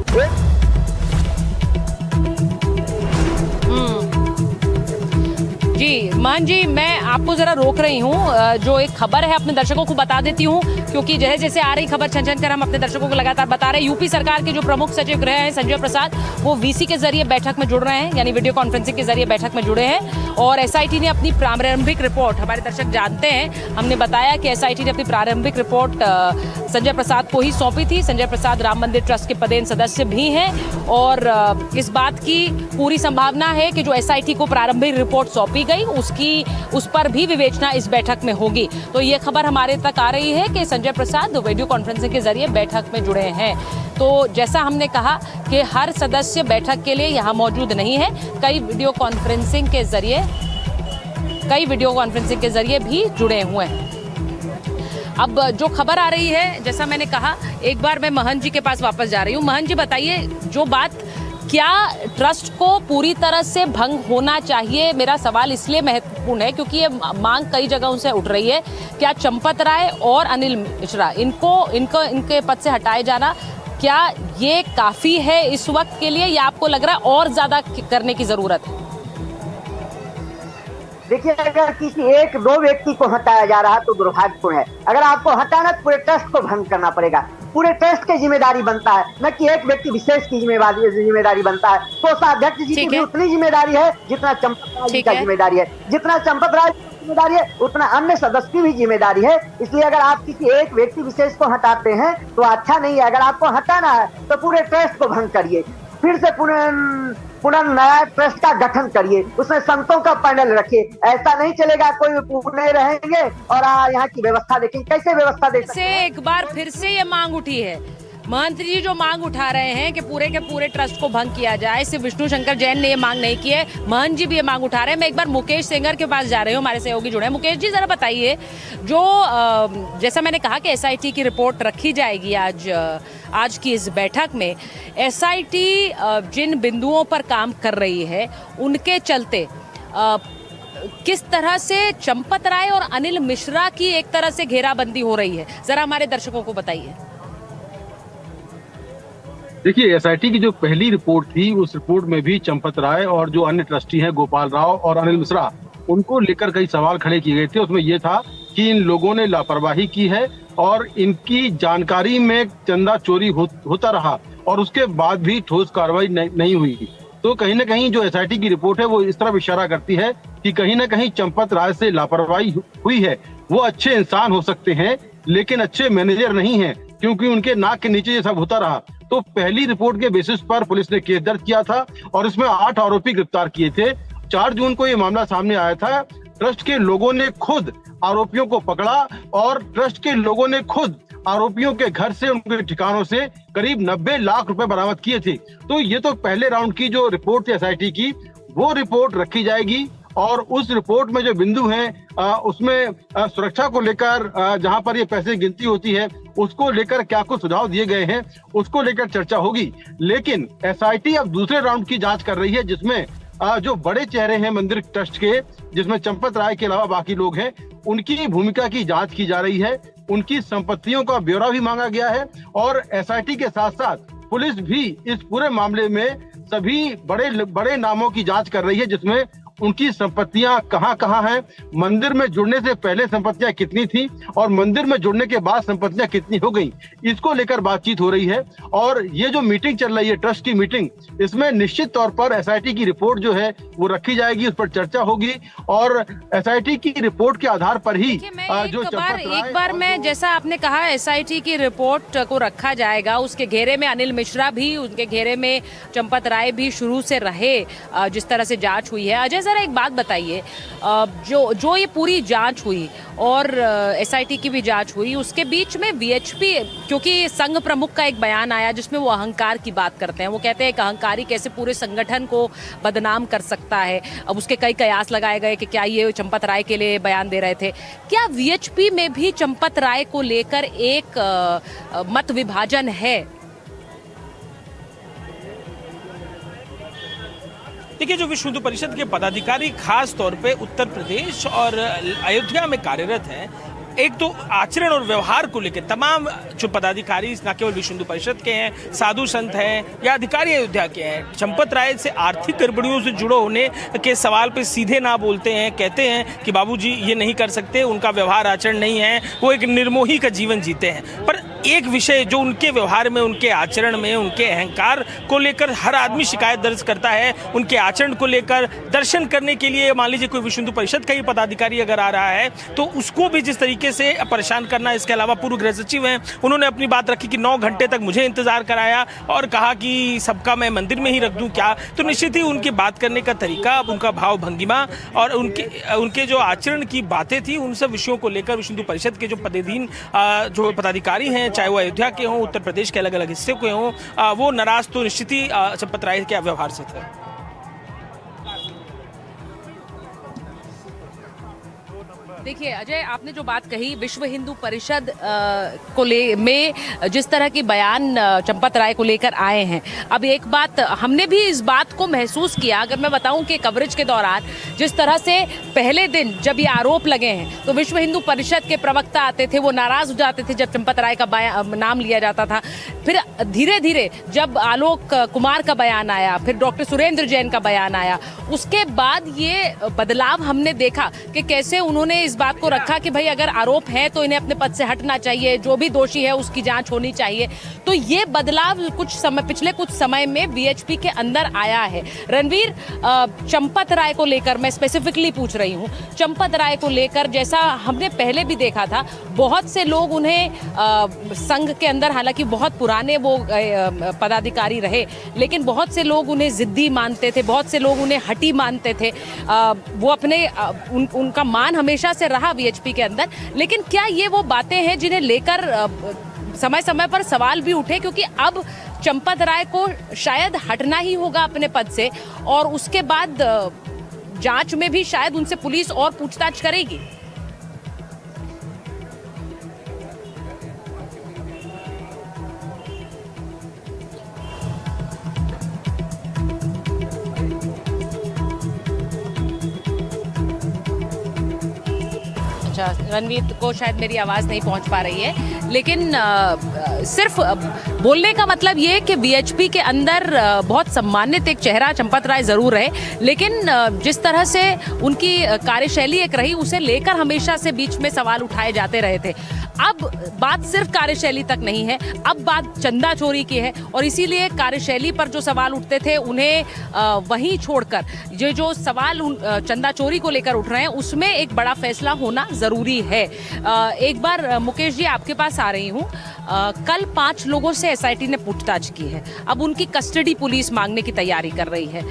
जी मान जी, मैं आपको जरा रोक रही हूँ। जो एक खबर है अपने दर्शकों को बता देती हूँ, क्योंकि जैसे जैसे आ रही खबर छन छन कर हम अपने दर्शकों को लगातार बता रहे हैं। यूपी सरकार के जो प्रमुख सचिव गृह हैं संजय प्रसाद, वो वीसी के जरिए बैठक में जुड़ रहे हैं, यानी वीडियो कॉन्फ्रेंसिंग के जरिए बैठक में जुड़े हैं। और एसआईटी ने अपनी प्रारंभिक रिपोर्ट, हमारे दर्शक जानते हैं, हमने बताया कि एसआईटी ने अपनी प्रारंभिक रिपोर्ट संजय प्रसाद को ही सौंपी थी। संजय प्रसाद राम मंदिर ट्रस्ट के पदेन सदस्य भी हैं और इस बात की पूरी संभावना है कि जो एसआईटी को प्रारंभिक रिपोर्ट सौंपी गई उस पर भी विवेचना इस बैठक में होगी। तो ये खबर हमारे तक आ रही है कि संजय प्रसाद वीडियो कॉन्फ्रेंसिंग के जरिए बैठक में जुड़े हैं। तो जैसा हमने कहा कि हर सदस्य बैठक के लिए यहाँ मौजूद नहीं है, कई वीडियो कॉन्फ्रेंसिंग के जरिए भी जुड़े हुए हैं। अब जो खबर आ रही है, जैसा मैंने कहा, एक बार मैं महंत जी के पास वापस जा रही हूँ। महंत जी बताइए, जो बात क्या ट्रस्ट को पूरी तरह से भंग होना चाहिए? मेरा सवाल इसलिए महत्वपूर्ण है क्योंकि ये मांग कई जगहों से उठ रही है। क्या चंपत राय और अनिल मिश्रा इनके पद से हटाए जाना, क्या ये काफी है इस वक्त के लिए, या आपको लग रहा है और ज्यादा करने की जरूरत है? देखिए, अगर किसी 1-2 व्यक्ति को हटाया जा रहा है तो दुर्भाग्यपूर्ण है। अगर आपको हटाना तो पूरे ट्रस्ट को भंग करना पड़ेगा, पूरे ट्रस्ट की जिम्मेदारी बनता है, न कि एक व्यक्ति विशेष की जिम्मेदारी बनता है। कोषाध्यक्ष जी की भी उतनी जिम्मेदारी है जितना चंपत राय जी का जिम्मेदारी है, जितना चंपत राय की जिम्मेदारी है उतना अन्य सदस्य की भी जिम्मेदारी है। इसलिए अगर आप किसी एक व्यक्ति विशेष को हटाते हैं तो अच्छा नहीं है। अगर आपको हटाना है तो पूरे ट्रस्ट को भंग करिए, फिर से पुनः नया ट्रस्ट का गठन करिए, उसमें संतों का पैनल रखिए। ऐसा नहीं चलेगा, कोई पुणे रहेंगे और यहाँ की व्यवस्था देखेंगे। कैसे व्यवस्था दे सकते हैं? एक बार फिर से ये मांग उठी है, मंत्री जी जो मांग उठा रहे हैं कि पूरे के पूरे ट्रस्ट को भंग किया जाए। सिर्फ विष्णु शंकर जैन ने ये मांग नहीं की है, महंत जी भी ये मांग उठा रहे हैं। मैं एक बार मुकेश सेंगर के पास जा रही हूँ, हमारे सहयोगी जुड़े हैं। मुकेश जी, जरा बताइए, जो जैसा मैंने कहा कि एसआईटी की रिपोर्ट रखी जाएगी आज की इस बैठक में, एसआईटी जिन बिंदुओं पर काम कर रही है उनके चलते किस तरह से चंपत राय और अनिल मिश्रा की एक तरह से घेराबंदी हो रही है, जरा हमारे दर्शकों को बताइए। देखिए, एसआईटी की जो पहली रिपोर्ट थी उस रिपोर्ट में भी चंपत राय और जो अन्य ट्रस्टी हैं गोपाल राव और अनिल मिश्रा, उनको लेकर कई सवाल खड़े किए गए थे। उसमें यह था कि इन लोगों ने लापरवाही की है और इनकी जानकारी में चंदा चोरी होता रहा और उसके बाद भी ठोस कार्रवाई नहीं हुई। तो कहीं ना कहीं जो एसआईटी की रिपोर्ट है वो इस तरफ इशारा करती है कि कहीं ना कहीं चंपत राय से लापरवाही हुई है। वो अच्छे इंसान हो सकते हैं लेकिन अच्छे मैनेजर नहीं हैं, क्योंकि उनके नाक के नीचे ये सब होता रहा। तो पहली रिपोर्ट के बेसिस पर पुलिस ने केस दर्ज किया था और इसमें 8 आरोपी गिरफ्तार किए थे। 4 जून को ये मामला सामने आया था। ट्रस्ट के लोगों ने खुद आरोपियों को पकड़ा और ट्रस्ट के लोगों ने खुद आरोपियों के घर से, उनके ठिकानों से करीब 90 लाख रुपए बरामद किए थे। तो ये तो पहले राउंड की जो रिपोर्ट थी एसआईटी की, वो रिपोर्ट रखी जाएगी और उस रिपोर्ट में जो बिंदु हैं उसमें सुरक्षा को लेकर जहां पर ये पैसे गिनती होती है उसको लेकर क्या कुछ सुझाव दिए गए हैं उसको लेकर चर्चा होगी। लेकिन एसआईटी अब दूसरे राउंड की जांच कर रही है जिसमें जो बड़े चेहरे हैं मंदिर ट्रस्ट के, जिसमें चंपत राय के अलावा बाकी लोग हैं, उनकी भूमिका की जांच की जा रही है। उनकी संपत्तियों का ब्यौरा भी मांगा गया है और एसआईटी के साथ साथ पुलिस भी इस पूरे मामले में सभी बड़े नामों की जांच कर रही है, जिसमें उनकी संपत्तियां कहां हैं, मंदिर में जुड़ने से पहले संपत्तियां कितनी थी और मंदिर में जुड़ने के बाद संपत्तियां कितनी हो गई, इसको लेकर बातचीत हो रही है। और ये जो मीटिंग चल रही है ट्रस्ट की मीटिंग, इसमें निश्चित तौर पर एसआईटी की रिपोर्ट जो है वो रखी जाएगी, उस पर चर्चा होगी और एसआईटी की रिपोर्ट के आधार पर ही एक बार मैं, जैसा आपने कहा एसआईटी की रिपोर्ट को रखा जाएगा, उसके घेरे में अनिल मिश्रा भी, उनके घेरे में चंपत राय भी शुरू से रहे जिस तरह से जांच हुई है। अजय जरा एक बात बताइए, जो ये पूरी जांच हुई और एसआईटी की भी जांच हुई, उसके बीच में वीएचपी, क्योंकि संघ प्रमुख का एक बयान आया जिसमें वो अहंकार की बात करते हैं, वो कहते हैं कि अहंकारी कैसे पूरे संगठन को बदनाम कर सकता है। अब उसके कई कयास लगाए गए कि क्या ये चंपत राय के लिए बयान दे रहे थे। क्या वीएचपी में भी चंपत राय को लेकर एक मत विभाजन है? देखिए, जो विश्व हिंदू परिषद के पदाधिकारी खास तौर पे उत्तर प्रदेश और अयोध्या में कार्यरत हैं, एक तो आचरण और व्यवहार को लेकर तमाम जो पदाधिकारी न केवल विश्व हिंदू परिषद के हैं, साधु संत हैं या अधिकारी अयोध्या के हैं, चंपत राय से आर्थिक गड़बड़ियों से जुड़े होने के सवाल पे सीधे ना बोलते हैं, कहते हैं कि बाबूजी ये नहीं कर सकते, उनका व्यवहार आचरण नहीं है, वो एक निर्मोही का जीवन जीते हैं। पर एक विषय जो उनके व्यवहार में, उनके आचरण में, उनके अहंकार को लेकर हर आदमी शिकायत दर्ज करता है, उनके आचरण को लेकर दर्शन करने के लिए मान लीजिए कोई विश्व हिंदू परिषद का ही पदाधिकारी अगर आ रहा है तो उसको भी जिस तरीके से परेशान करना। इसके अलावा पूर्व गृह सचिव हैं, उन्होंने अपनी बात रखी कि 9 घंटे तक मुझे इंतजार कराया और कहा कि सबका मैं मंदिर में ही रख दूं क्या। तो निश्चित ही उनकी बात करने का तरीका, उनका भाव भंगिमा और उनके जो आचरण की बातें थी, उन सब विषयों को लेकर विश्व हिंदू परिषद के जो पदाधीन जो पदाधिकारी हैं, चाहे वो अयोध्या के हों, उत्तर प्रदेश के अलग अलग हिस्से के हों, वो नाराज तो निश्चित ही चंपत राय के व्यवहार से थे। देखिए अजय, आपने जो बात कही विश्व हिंदू परिषद को ले में जिस तरह की बयान चंपत राय को लेकर आए हैं, अब एक बात हमने भी इस बात को महसूस किया। अगर मैं बताऊं कि कवरेज के दौरान जिस तरह से पहले दिन जब ये आरोप लगे हैं तो विश्व हिंदू परिषद के प्रवक्ता आते थे, वो नाराज हो जाते थे जब चंपत राय का नाम लिया जाता था। फिर धीरे धीरे जब आलोक कुमार का बयान आया, फिर डॉक्टर सुरेंद्र जैन का बयान आया, उसके बाद ये बदलाव हमने देखा कि कैसे उन्होंने इस बात को रखा कि भाई अगर आरोप है तो इन्हें अपने पद से हटना चाहिए, जो भी दोषी है उसकी जांच होनी चाहिए। तो ये बदलाव पिछले कुछ समय में वीएचपी के अंदर आया है। रणवीर, चंपत राय को लेकर मैं स्पेसिफिकली पूछ रही हूँ, चंपत राय को लेकर जैसा हमने पहले भी देखा था, बहुत से लोग उन्हें संघ के अंदर, हालांकि बहुत पुराने वो पदाधिकारी रहे, लेकिन बहुत से लोग उन्हें जिद्दी मानते थे, बहुत से लोग उन्हें हटी मानते थे। वो अपने उनका मान हमेशा से रहा वीएचपी के अंदर। लेकिन क्या ये वो बातें हैं जिन्हें लेकर समय समय पर सवाल भी उठे, क्योंकि अब चंपत राय को शायद हटना ही होगा अपने पद से और उसके बाद जांच में भी शायद उनसे पुलिस और पूछताछ करेगी? रणवीर को शायद मेरी आवाज़ नहीं पहुंच पा रही है, लेकिन सिर्फ बोलने का मतलब ये कि वीएचपी के अंदर बहुत सम्मानित एक चेहरा चंपत राय ज़रूर रहे, लेकिन जिस तरह से उनकी कार्यशैली एक रही, उसे लेकर हमेशा से बीच में सवाल उठाए जाते रहे थे। अब बात सिर्फ कार्यशैली तक नहीं है, अब बात चंदा चोरी की है और इसीलिए कार्यशैली पर जो सवाल उठते थे उन्हें वहीं छोड़कर ये जो सवाल चंदा चोरी को लेकर उठ रहे हैं, उसमें एक बड़ा फैसला होना ज़रूरी है। एक बार मुकेश जी आपके पास आ रही हूँ। कल 5 लोगों से एसआईटी ने पूछताछ की है, अब उनकी कस्टडी पुलिस मांगने की तैयारी कर रही है।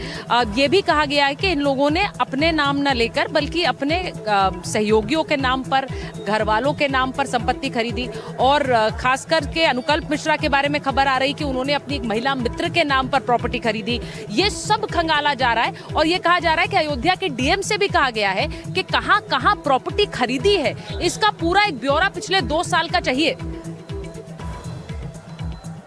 ये भी कहा गया है कि इन लोगों ने अपने नाम न लेकर बल्कि अपने सहयोगियों के नाम पर, घर वालों के नाम पर संपत्ति खरीदी और खासकर के अनुकल्प मिश्रा के बारे में खबर आ रही कि उन्होंने अपनी एक महिला मित्र के नाम पर प्रॉपर्टी खरीदी। ये सब खंगाला जा रहा है और ये कहा जा रहा है कि अयोध्या के डीएम से भी कहा गया है कि कहां कहां प्रॉपर्टी खरीदी है, इसका पूरा एक ब्यौरा पिछले 2 साल का चाहिए।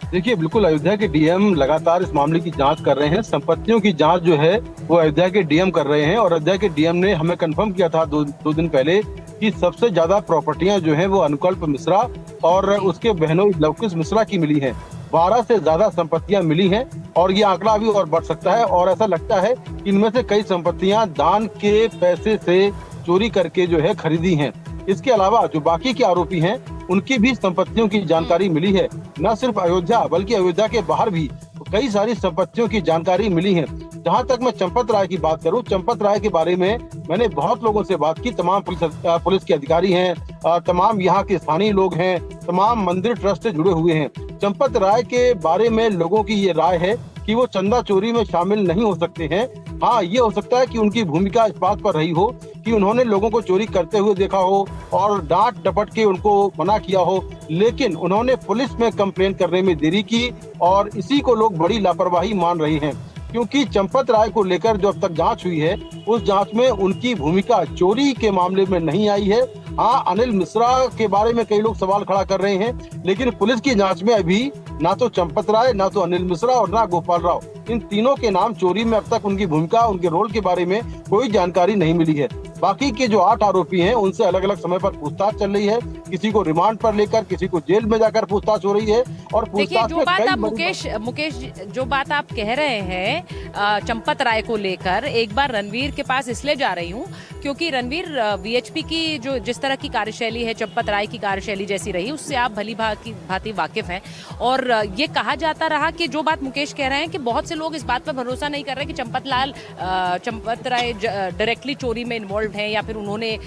देखिए, बिल्कुल अयोध्या के डीएम लगातार इस मामले की जांच कर रहे हैं। संपत्तियों की जांच जो है वो अयोध्या के डीएम कर रहे हैं और अयोध्या के डीएम ने हमें कंफर्म किया था 2 दिन पहले कि सबसे ज्यादा प्रॉपर्टियां जो है वो अनुकल्प मिश्रा और उसके बहनों लवकुश मिश्रा की मिली हैं। 12 से ज्यादा संपत्तियां मिली हैं और ये आंकड़ा अभी और बढ़ सकता है और ऐसा लगता है कि इनमें से कई संपत्तियां दान के पैसे से चोरी करके जो है खरीदी हैं। इसके अलावा जो बाकी के आरोपी हैं उनकी भी संपत्तियों की जानकारी मिली है। न सिर्फ अयोध्या बल्कि अयोध्या के बाहर भी कई सारी संपत्तियों की जानकारी मिली है। जहां तक मैं चंपत राय की बात करूं, चंपत राय के बारे में मैंने बहुत लोगों से बात की। तमाम पुलिस के अधिकारी हैं, तमाम यहाँ के स्थानीय लोग हैं, तमाम मंदिर ट्रस्ट से जुड़े हुए हैं। चंपत राय के बारे में लोगों की ये राय है कि वो चंदा चोरी में शामिल नहीं हो सकते हैं। हाँ, ये हो सकता है कि उनकी भूमिका इस बात पर रही हो कि उन्होंने लोगों को चोरी करते हुए देखा हो और डांट डपट के उनको मना किया हो, लेकिन उन्होंने पुलिस में कंप्लेन करने में देरी की और इसी को लोग बड़ी लापरवाही मान रहे हैं। क्योंकि चंपत राय को लेकर जो अब तक जांच हुई है, उस जांच में उनकी भूमिका चोरी के मामले में नहीं आई है। हाँ, अनिल मिश्रा के बारे में कई लोग सवाल खड़ा कर रहे हैं, लेकिन पुलिस की जांच में अभी ना तो चंपत राय, ना तो अनिल मिश्रा और ना गोपाल राव, इन तीनों के नाम चोरी में अब तक उनकी भूमिका, उनके रोल के बारे में कोई जानकारी नहीं मिली है। बाकी के जो 8 आरोपी हैं, उनसे अलग अलग समय पर पूछताछ चल रही है। किसी को रिमांड पर लेकर, किसी को जेल में जाकर पूछताछ हो रही है। और देखिए, जो बात आप मुकेश जो बात आप कह रहे हैं चंपत राय को लेकर, एक बार रणवीर के पास इसलिए जा रही हूँ क्योंकि रणवीर वीएचपी की जो जिस तरह की कार्यशैली है, चंपत राय की कार्यशैली जैसी रही, उससे आप भली भांति वाकिफ हैं। और ये कहा जाता रहा कि जो बात मुकेश कह रहे हैं कि बहुत से लोग इस बात पर भरोसा नहीं कर रहे कि चंपत राय डायरेक्टली चोरी में इन्वॉल्व हैं या फिर उन्होंने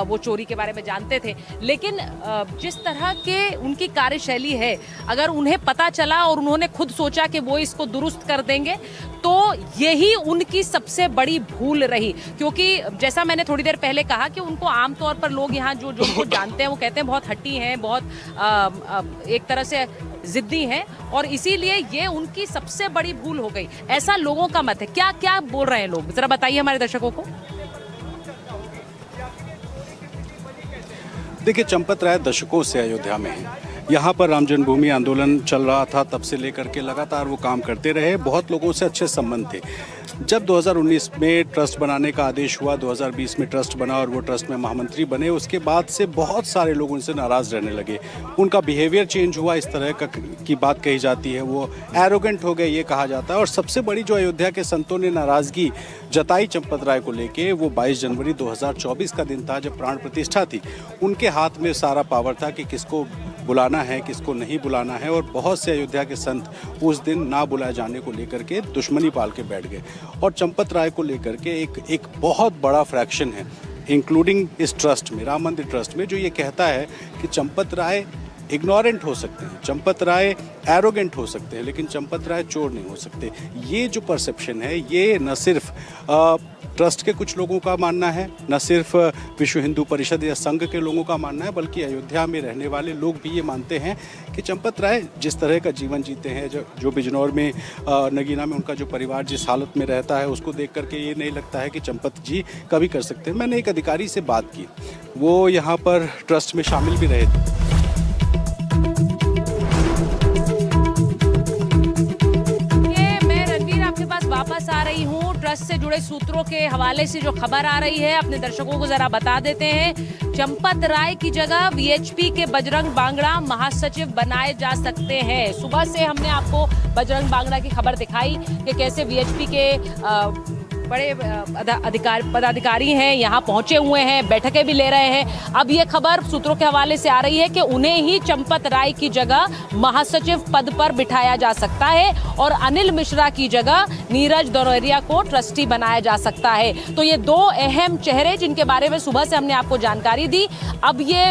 वो चोरी के बारे में जानते थे। लेकिन जिस तरह के उनकी कार्यशैली है, अगर उन्हें पता चला और उन्होंने खुद सोचा कि वो इसको दुरुस्त कर देंगे, तो यही उनकी सबसे बड़ी भूल रही। क्योंकि जैसा मैंने थोड़ी देर पहले कहा कि उनको आमतौर पर लोग यहाँ जो उनको जानते हैं वो कहते हैं बहुत हट्टी हैं, बहुत एक तरह से जिद्दी हैं, और इसीलिए ये उनकी सबसे बड़ी भूल हो गई, ऐसा लोगों का मत है। क्या क्या बोल रहे हैं लोग, जरा बताइए हमारे दर्शकों को। देखिए, चंपत राय दशकों से अयोध्या में है। यहाँ पर राम जन्मभूमि आंदोलन चल रहा था, तब से लेकर के लगातार वो काम करते रहे। बहुत लोगों से अच्छे संबंध थे। जब 2019 में ट्रस्ट बनाने का आदेश हुआ, 2020 में ट्रस्ट बना और वो ट्रस्ट में महामंत्री बने, उसके बाद से बहुत सारे लोग उनसे नाराज़ रहने लगे। उनका बिहेवियर चेंज हुआ, इस तरह की बात कही जाती है, वो एरोगेंट हो गए ये कहा जाता है। और सबसे बड़ी जो अयोध्या के संतों ने नाराज़गी जताई चंपत राय को लेके, वो 22 जनवरी 2024 का दिन था जब प्राण प्रतिष्ठा थी। उनके हाथ में सारा पावर था कि किसको बुलाना है, किसको नहीं बुलाना है। और बहुत से अयोध्या के संत उस दिन ना बुलाए जाने को लेकर के दुश्मनी पाल के बैठ गए। और चंपत राय को लेकर के एक बहुत बड़ा फ्रैक्शन है, इंक्लूडिंग इस ट्रस्ट में, राम मंदिर ट्रस्ट में, जो ये कहता है कि चंपत राय इग्नोरेंट हो सकते हैं, चंपत राय एरोगेंट हो सकते हैं, लेकिन चंपत राय चोर नहीं हो सकते। ये जो परसेप्शन है, ये न सिर्फ ट्रस्ट के कुछ लोगों का मानना है, न सिर्फ विश्व हिंदू परिषद या संघ के लोगों का मानना है, बल्कि अयोध्या में रहने वाले लोग भी ये मानते हैं कि चंपत राय जिस तरह का जीवन जीते हैं, जो बिजनौर में नगीना में उनका जो परिवार जिस हालत में रहता है, उसको देख करके ये नहीं लगता है कि चंपत जी कभी कर सकते हैं। मैंने एक अधिकारी से बात की, वो यहाँ पर ट्रस्ट में शामिल भी रहे थे। वापस आ रही हूँ। ट्रस्ट से जुड़े सूत्रों के हवाले से जो खबर आ रही है अपने दर्शकों को जरा बता देते हैं। चंपत राय की जगह वीएचपी के बजरंग बांगड़ा महासचिव बनाए जा सकते हैं। सुबह से हमने आपको बजरंग बांगड़ा की खबर दिखाई कि कैसे वीएचपी के बड़े पदाधिकारी हैं, यहाँ पहुंचे हुए हैं, बैठकें भी ले रहे हैं। अब ये खबर सूत्रों के हवाले से आ रही है कि उन्हें ही चंपत राय की जगह महासचिव पद पर बिठाया जा सकता है और अनिल मिश्रा की जगह नीरज दनोरिया को ट्रस्टी बनाया जा सकता है। तो ये दो अहम चेहरे जिनके बारे में सुबह से हमने आपको जानकारी दी, अब ये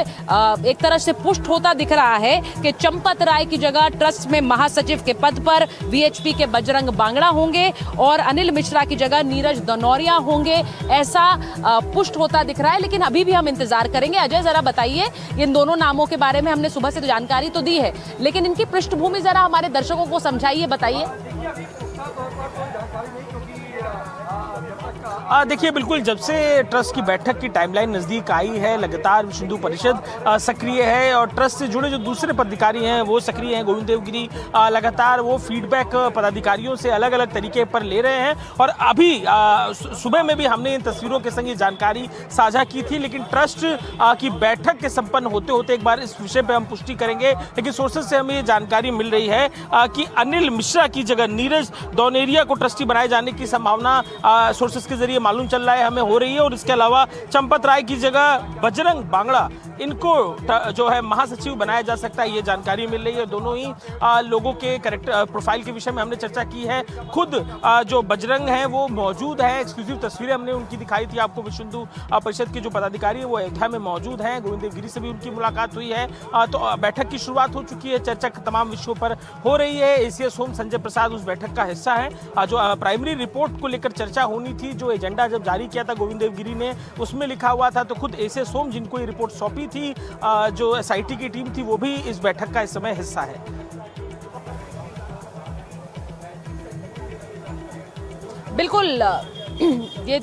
एक तरह से पुष्ट होता दिख रहा है कि चंपत राय की जगह ट्रस्ट में महासचिव के पद पर वीएचपी के बजरंग बांगड़ा होंगे और अनिल मिश्रा की जगह नीरज दनोरिया होंगे। ऐसा पुष्ट होता दिख रहा है, लेकिन अभी भी हम इंतजार करेंगे। अजय, जरा बताइए, इन दोनों नामों के बारे में हमने सुबह से जानकारी तो दी है, लेकिन इनकी पृष्ठभूमि जरा हमारे दर्शकों को समझाइए, बताइए। देखिए, बिल्कुल जब से ट्रस्ट की बैठक की टाइमलाइन नज़दीक आई है, लगातार विश्व हिंदू परिषद सक्रिय है और ट्रस्ट से जुड़े जो दूसरे पदाधिकारी हैं वो सक्रिय हैं। गोविंद देवगिरी लगातार वो फीडबैक पदाधिकारियों से अलग अलग तरीके पर ले रहे हैं। और अभी सुबह में भी हमने इन तस्वीरों के संग ये जानकारी साझा की थी, लेकिन ट्रस्ट की बैठक के संपन्न होते होते एक बार इस विषय पर हम पुष्टि करेंगे। लेकिन सोर्सेज से हमें ये जानकारी मिल रही है कि अनिल मिश्रा की जगह नीरज दनोरिया को ट्रस्टी बनाए जाने की संभावना सोर्सेज के जरिए मालूम चल रहा है हमें हो रही है। और इसके अलावा चंपत राय की जगह बजरंग बांगड़ा इनको जो है महासचिव बनाया जा सकता है, ये जानकारी मिल रही है। दोनों ही लोगों के कैरेक्टर प्रोफाइल के विषय में हमने चर्चा की है। खुद जो बजरंग हैं वो मौजूद है, एक्सक्लूसिव तस्वीरें हमने उनकी दिखाई थी आपको। विश्व हिंदू परिषद के जो पदाधिकारी है वो अयोध्या में मौजूद हैं। गोविंद देवगिरी से भी उनकी मुलाकात हुई है। तो बैठक की शुरुआत हो चुकी है, चर्चा तमाम विषयों पर हो रही है। एसीएस होम संजय प्रसाद उस बैठक का हिस्सा है। जो प्राइमरी रिपोर्ट को लेकर चर्चा होनी थी, जो एजेंडा जब जारी किया था गोविंद देवगिरी ने, उसमें लिखा हुआ था तो खुद एसीएस होम जिनको ये रिपोर्ट सौंपी थी, जो एसआईटी की टीम थी, वो भी इस बैठक का इस समय हिस्सा है। बिल्कुल, ये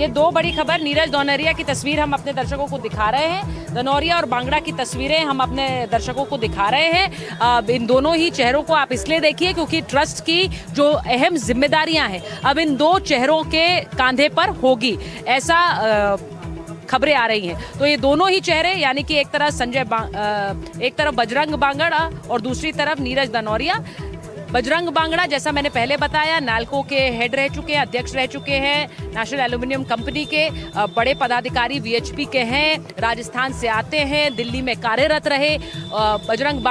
दो बड़ी खबर। नीरज दनौरिया की तस्वीर हम अपने दर्शकों को दिखा रहे हैं, दनौरिया और बांगड़ा की तस्वीरें हम अपने दर्शकों को दिखा रहे हैं। इन दोनों ही चेहरों को आप इसलिए देखिए क्योंकि ट्रस्ट की जो अहम जिम्मेदारियां हैं अब इन दो चेहरों के कांधे पर होगी, ऐसा खबरें आ रही हैं। तो ये दोनों ही चेहरे, यानी कि एक तरफ बजरंग बांगड़ा और दूसरी तरफ नीरज दनौरिया। बजरंग बांगड़ा, जैसा मैंने पहले बताया, नालको के हेड रह चुके हैं, अध्यक्ष रह चुके हैं, नेशनल एल्यूमिनियम कंपनी के बड़े पदाधिकारी वीएचपी के हैं, राजस्थान से आते हैं, दिल्ली में कार्यरत रहे। बजरंग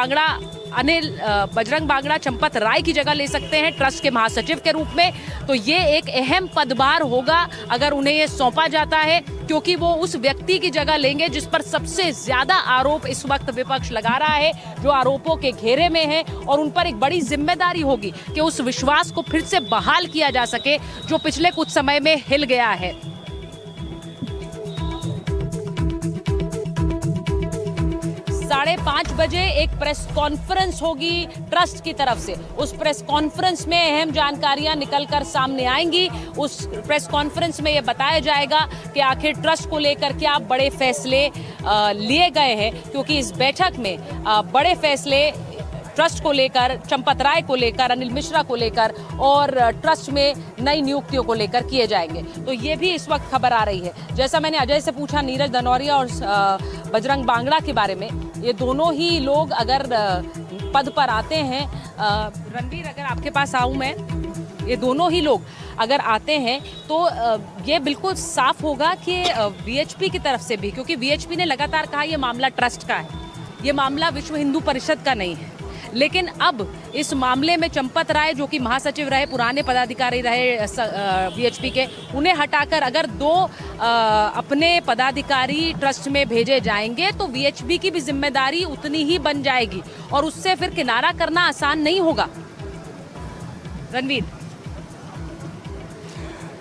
बांगड़ा चंपत राय की जगह ले सकते हैं ट्रस्ट के महासचिव के रूप में। तो ये एक अहम पदभार होगा अगर उन्हें ये सौंपा जाता है, क्योंकि वो उस व्यक्ति की जगह लेंगे जिस पर सबसे ज्यादा आरोप इस वक्त विपक्ष लगा रहा है, जो आरोपों के घेरे में है। और उन पर एक बड़ी जिम्मेदारी होगी कि उस विश्वास को फिर से बहाल किया जा सके जो पिछले कुछ समय में हिल गया है। 5:30 बजे एक प्रेस कॉन्फ्रेंस होगी ट्रस्ट की तरफ से। उस प्रेस कॉन्फ्रेंस में अहम जानकारियां निकलकर सामने आएंगी। उस प्रेस कॉन्फ्रेंस में यह बताया जाएगा कि आखिर ट्रस्ट को लेकर क्या बड़े फैसले लिए गए हैं, क्योंकि इस बैठक में बड़े फैसले ट्रस्ट को लेकर, चंपत राय को लेकर, अनिल मिश्रा को लेकर और ट्रस्ट में नई नियुक्तियों को लेकर किए जाएंगे। तो ये भी इस वक्त खबर आ रही है। जैसा मैंने अजय से पूछा नीरज दनौरिया और बजरंग बांगड़ा के बारे में, ये दोनों ही लोग अगर पद पर आते हैं, रणवीर अगर आपके पास आऊं मैं, ये दोनों ही लोग अगर आते हैं तो ये बिल्कुल साफ होगा कि वीएचपी की तरफ से भी, क्योंकि वीएचपी ने लगातार कहा ये मामला ट्रस्ट का है, ये मामला विश्व हिंदू परिषद का नहीं है। लेकिन अब इस मामले में चंपत राय जो कि महासचिव रहे, पुराने पदाधिकारी रहे वीएचपी के, उन्हें हटाकर अगर दो अपने पदाधिकारी ट्रस्ट में भेजे जाएंगे तो वीएचपी की भी जिम्मेदारी उतनी ही बन जाएगी और उससे फिर किनारा करना आसान नहीं होगा। रणवीर,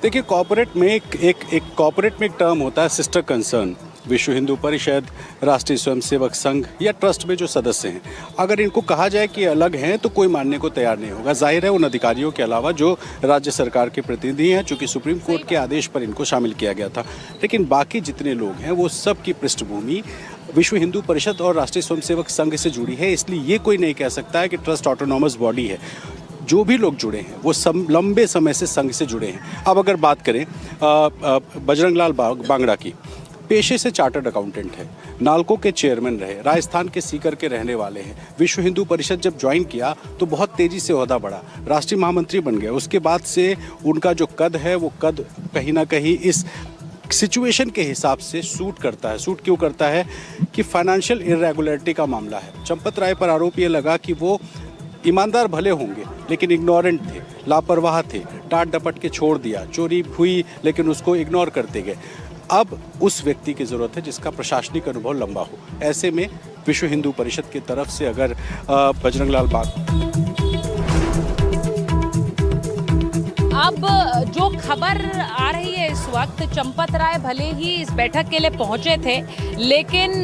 देखिए, कॉर्पोरेट में एक टर्म होता है सिस्टर कंसर्न। विश्व हिंदू परिषद, राष्ट्रीय स्वयंसेवक संघ या ट्रस्ट में जो सदस्य हैं, अगर इनको कहा जाए कि अलग हैं तो कोई मानने को तैयार नहीं होगा। जाहिर है उन अधिकारियों के अलावा जो राज्य सरकार के प्रतिनिधि हैं, चूंकि सुप्रीम कोर्ट के आदेश पर इनको शामिल किया गया था, लेकिन बाकी जितने लोग हैं वो सब की पृष्ठभूमि विश्व हिंदू परिषद और राष्ट्रीय स्वयंसेवक संघ से जुड़ी है। इसलिए ये कोई नहीं कह सकता है कि ट्रस्ट ऑटोनॉमस बॉडी है। जो भी लोग जुड़े हैं वो लंबे समय से संघ से जुड़े हैं। अब अगर बात करें बजरंग लाल बांगड़ा की, पेशे से चार्टर्ड अकाउंटेंट है, नालको के चेयरमैन रहे, राजस्थान के सीकर के रहने वाले हैं। विश्व हिंदू परिषद जब ज्वाइन किया तो बहुत तेजी से ओहदा बढ़ा, राष्ट्रीय महामंत्री बन गए। उसके बाद से उनका जो कद है वो कद कहीं ना कहीं इस सिचुएशन के हिसाब से सूट करता है। सूट क्यों करता है कि फाइनेंशियल इरेगुलरिटी का मामला है। चंपत राय पर आरोप ये लगा कि वो ईमानदार भले होंगे लेकिन इग्नोरेंट थे, लापरवाह थे, डांट डपट के छोड़ दिया, चोरी हुई लेकिन उसको इग्नोर करते गए। अब उस व्यक्ति की ज़रूरत है जिसका प्रशासनिक अनुभव लंबा हो। ऐसे में विश्व हिंदू परिषद की तरफ से अगर बजरंग लाल अब जो खबर आ रही है इस वक्त, चंपत राय भले ही इस बैठक के लिए पहुंचे थे लेकिन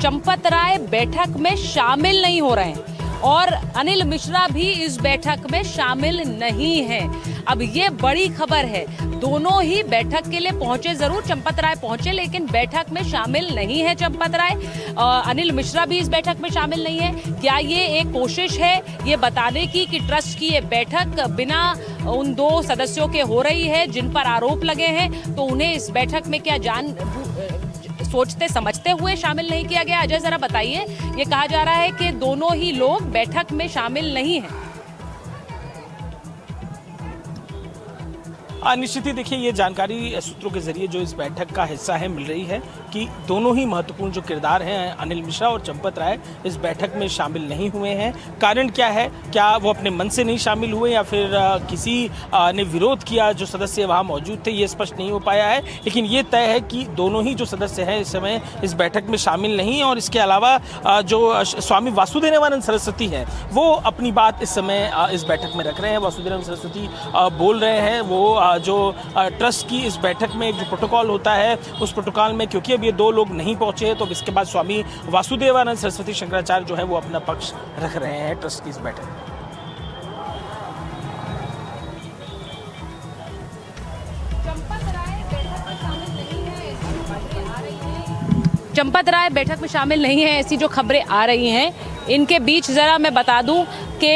चंपत राय बैठक में शामिल नहीं हो रहे हैं और अनिल मिश्रा भी इस बैठक में शामिल नहीं हैं। अब ये बड़ी खबर है, दोनों ही बैठक के लिए पहुंचे, जरूर चंपत राय पहुंचे लेकिन बैठक में शामिल नहीं है चंपत राय। अनिल मिश्रा भी इस बैठक में शामिल नहीं है। क्या ये एक कोशिश है ये बताने की कि ट्रस्ट की ये बैठक बिना उन दो सदस्यों के हो रही है जिन पर आरोप लगे हैं, तो उन्हें इस बैठक में क्या सोचते समझते हुए शामिल नहीं किया गया? अजय जरा बताइए, ये कहा जा रहा है कि दोनों ही लोग बैठक में शामिल नहीं हैं। निश्चित ही देखिए ये जानकारी सूत्रों के जरिए जो इस बैठक का हिस्सा है मिल रही है कि दोनों ही महत्वपूर्ण जो किरदार हैं अनिल मिश्रा और चंपत राय इस बैठक में शामिल नहीं हुए हैं। कारण क्या है, क्या वो अपने मन से नहीं शामिल हुए या फिर किसी ने विरोध किया, जो सदस्य वहाँ मौजूद थे, ये स्पष्ट नहीं हो पाया है। लेकिन ये तय है कि दोनों ही जो सदस्य हैं इस समय इस बैठक में शामिल नहीं, और इसके अलावा जो स्वामी वासुदेवानंद सरस्वती हैं वो अपनी बात इस समय इस बैठक में रख रहे हैं। वासुदेवानंद सरस्वती बोल रहे हैं, वो जो ट्रस्ट की इस बैठक में जो प्रोटोकॉल होता है उस प्रोटोकॉल में क्योंकि अब ये दो लोग नहीं पहुंचे तो इसके बाद स्वामी वासुदेवानंद सरस्वती शंकराचार्य जो है वो अपना पक्ष रख रहे हैं ट्रस्ट की इस बैठक में। चंपत राय बैठक में शामिल नहीं है, ऐसी जो खबरें आ रही हैं। इनके बीच ज़रा मैं बता दूं कि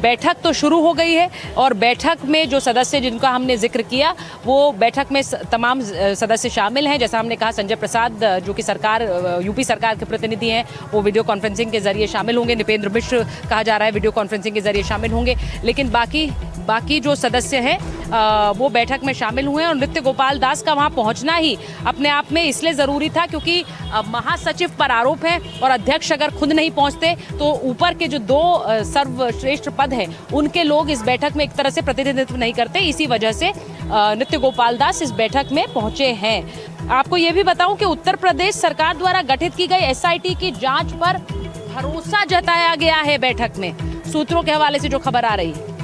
बैठक तो शुरू हो गई है और बैठक में जो सदस्य जिनका हमने जिक्र किया वो बैठक में तमाम सदस्य शामिल हैं। जैसा हमने कहा, संजय प्रसाद जो कि यूपी सरकार के प्रतिनिधि हैं वो वीडियो कॉन्फ्रेंसिंग के जरिए शामिल होंगे। नृपेंद्र मिश्र कहा जा रहा है वीडियो कॉन्फ्रेंसिंग के जरिए शामिल होंगे। लेकिन बाकी जो सदस्य हैं वो बैठक में शामिल हुए हैं और नृत्य गोपाल दास का वहाँ पहुँचना ही अपने आप में इसलिए ज़रूरी था क्योंकि महासचिव पर आरोप है और अध्यक्ष अगर खुद नहीं पहुँचते तो ऊपर के जो दो सर्वश्रेष्ठ पद हैं उनके लोग इस बैठक में एक तरह से प्रतिनिधित्व नहीं करते। इसी वजह से नृत्य गोपाल दास इस बैठक में पहुंचे हैं। आपको ये भी बताऊं कि उत्तर प्रदेश सरकार द्वारा गठित की गई एसआईटी की जांच पर भरोसा जताया गया है बैठक में, सूत्रों के हवाले से जो खबर आ रही है।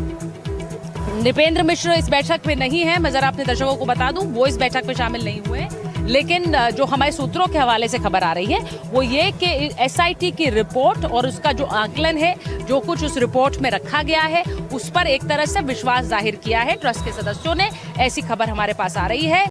नृपेंद्र मिश्र इस बैठक में नहीं है, मैं जरा अपने दर्शकों को बता दूं, वो इस बैठक में शामिल नहीं हुए। लेकिन जो हमारे सूत्रों के हवाले से खबर आ रही है वो ये कि एसआईटी की रिपोर्ट और उसका जो आकलन है, जो कुछ उस रिपोर्ट में रखा गया है, उस पर एक तरह से विश्वास जाहिर किया है ट्रस्ट के सदस्यों ने। ऐसी खबर हमारे पास आ रही है।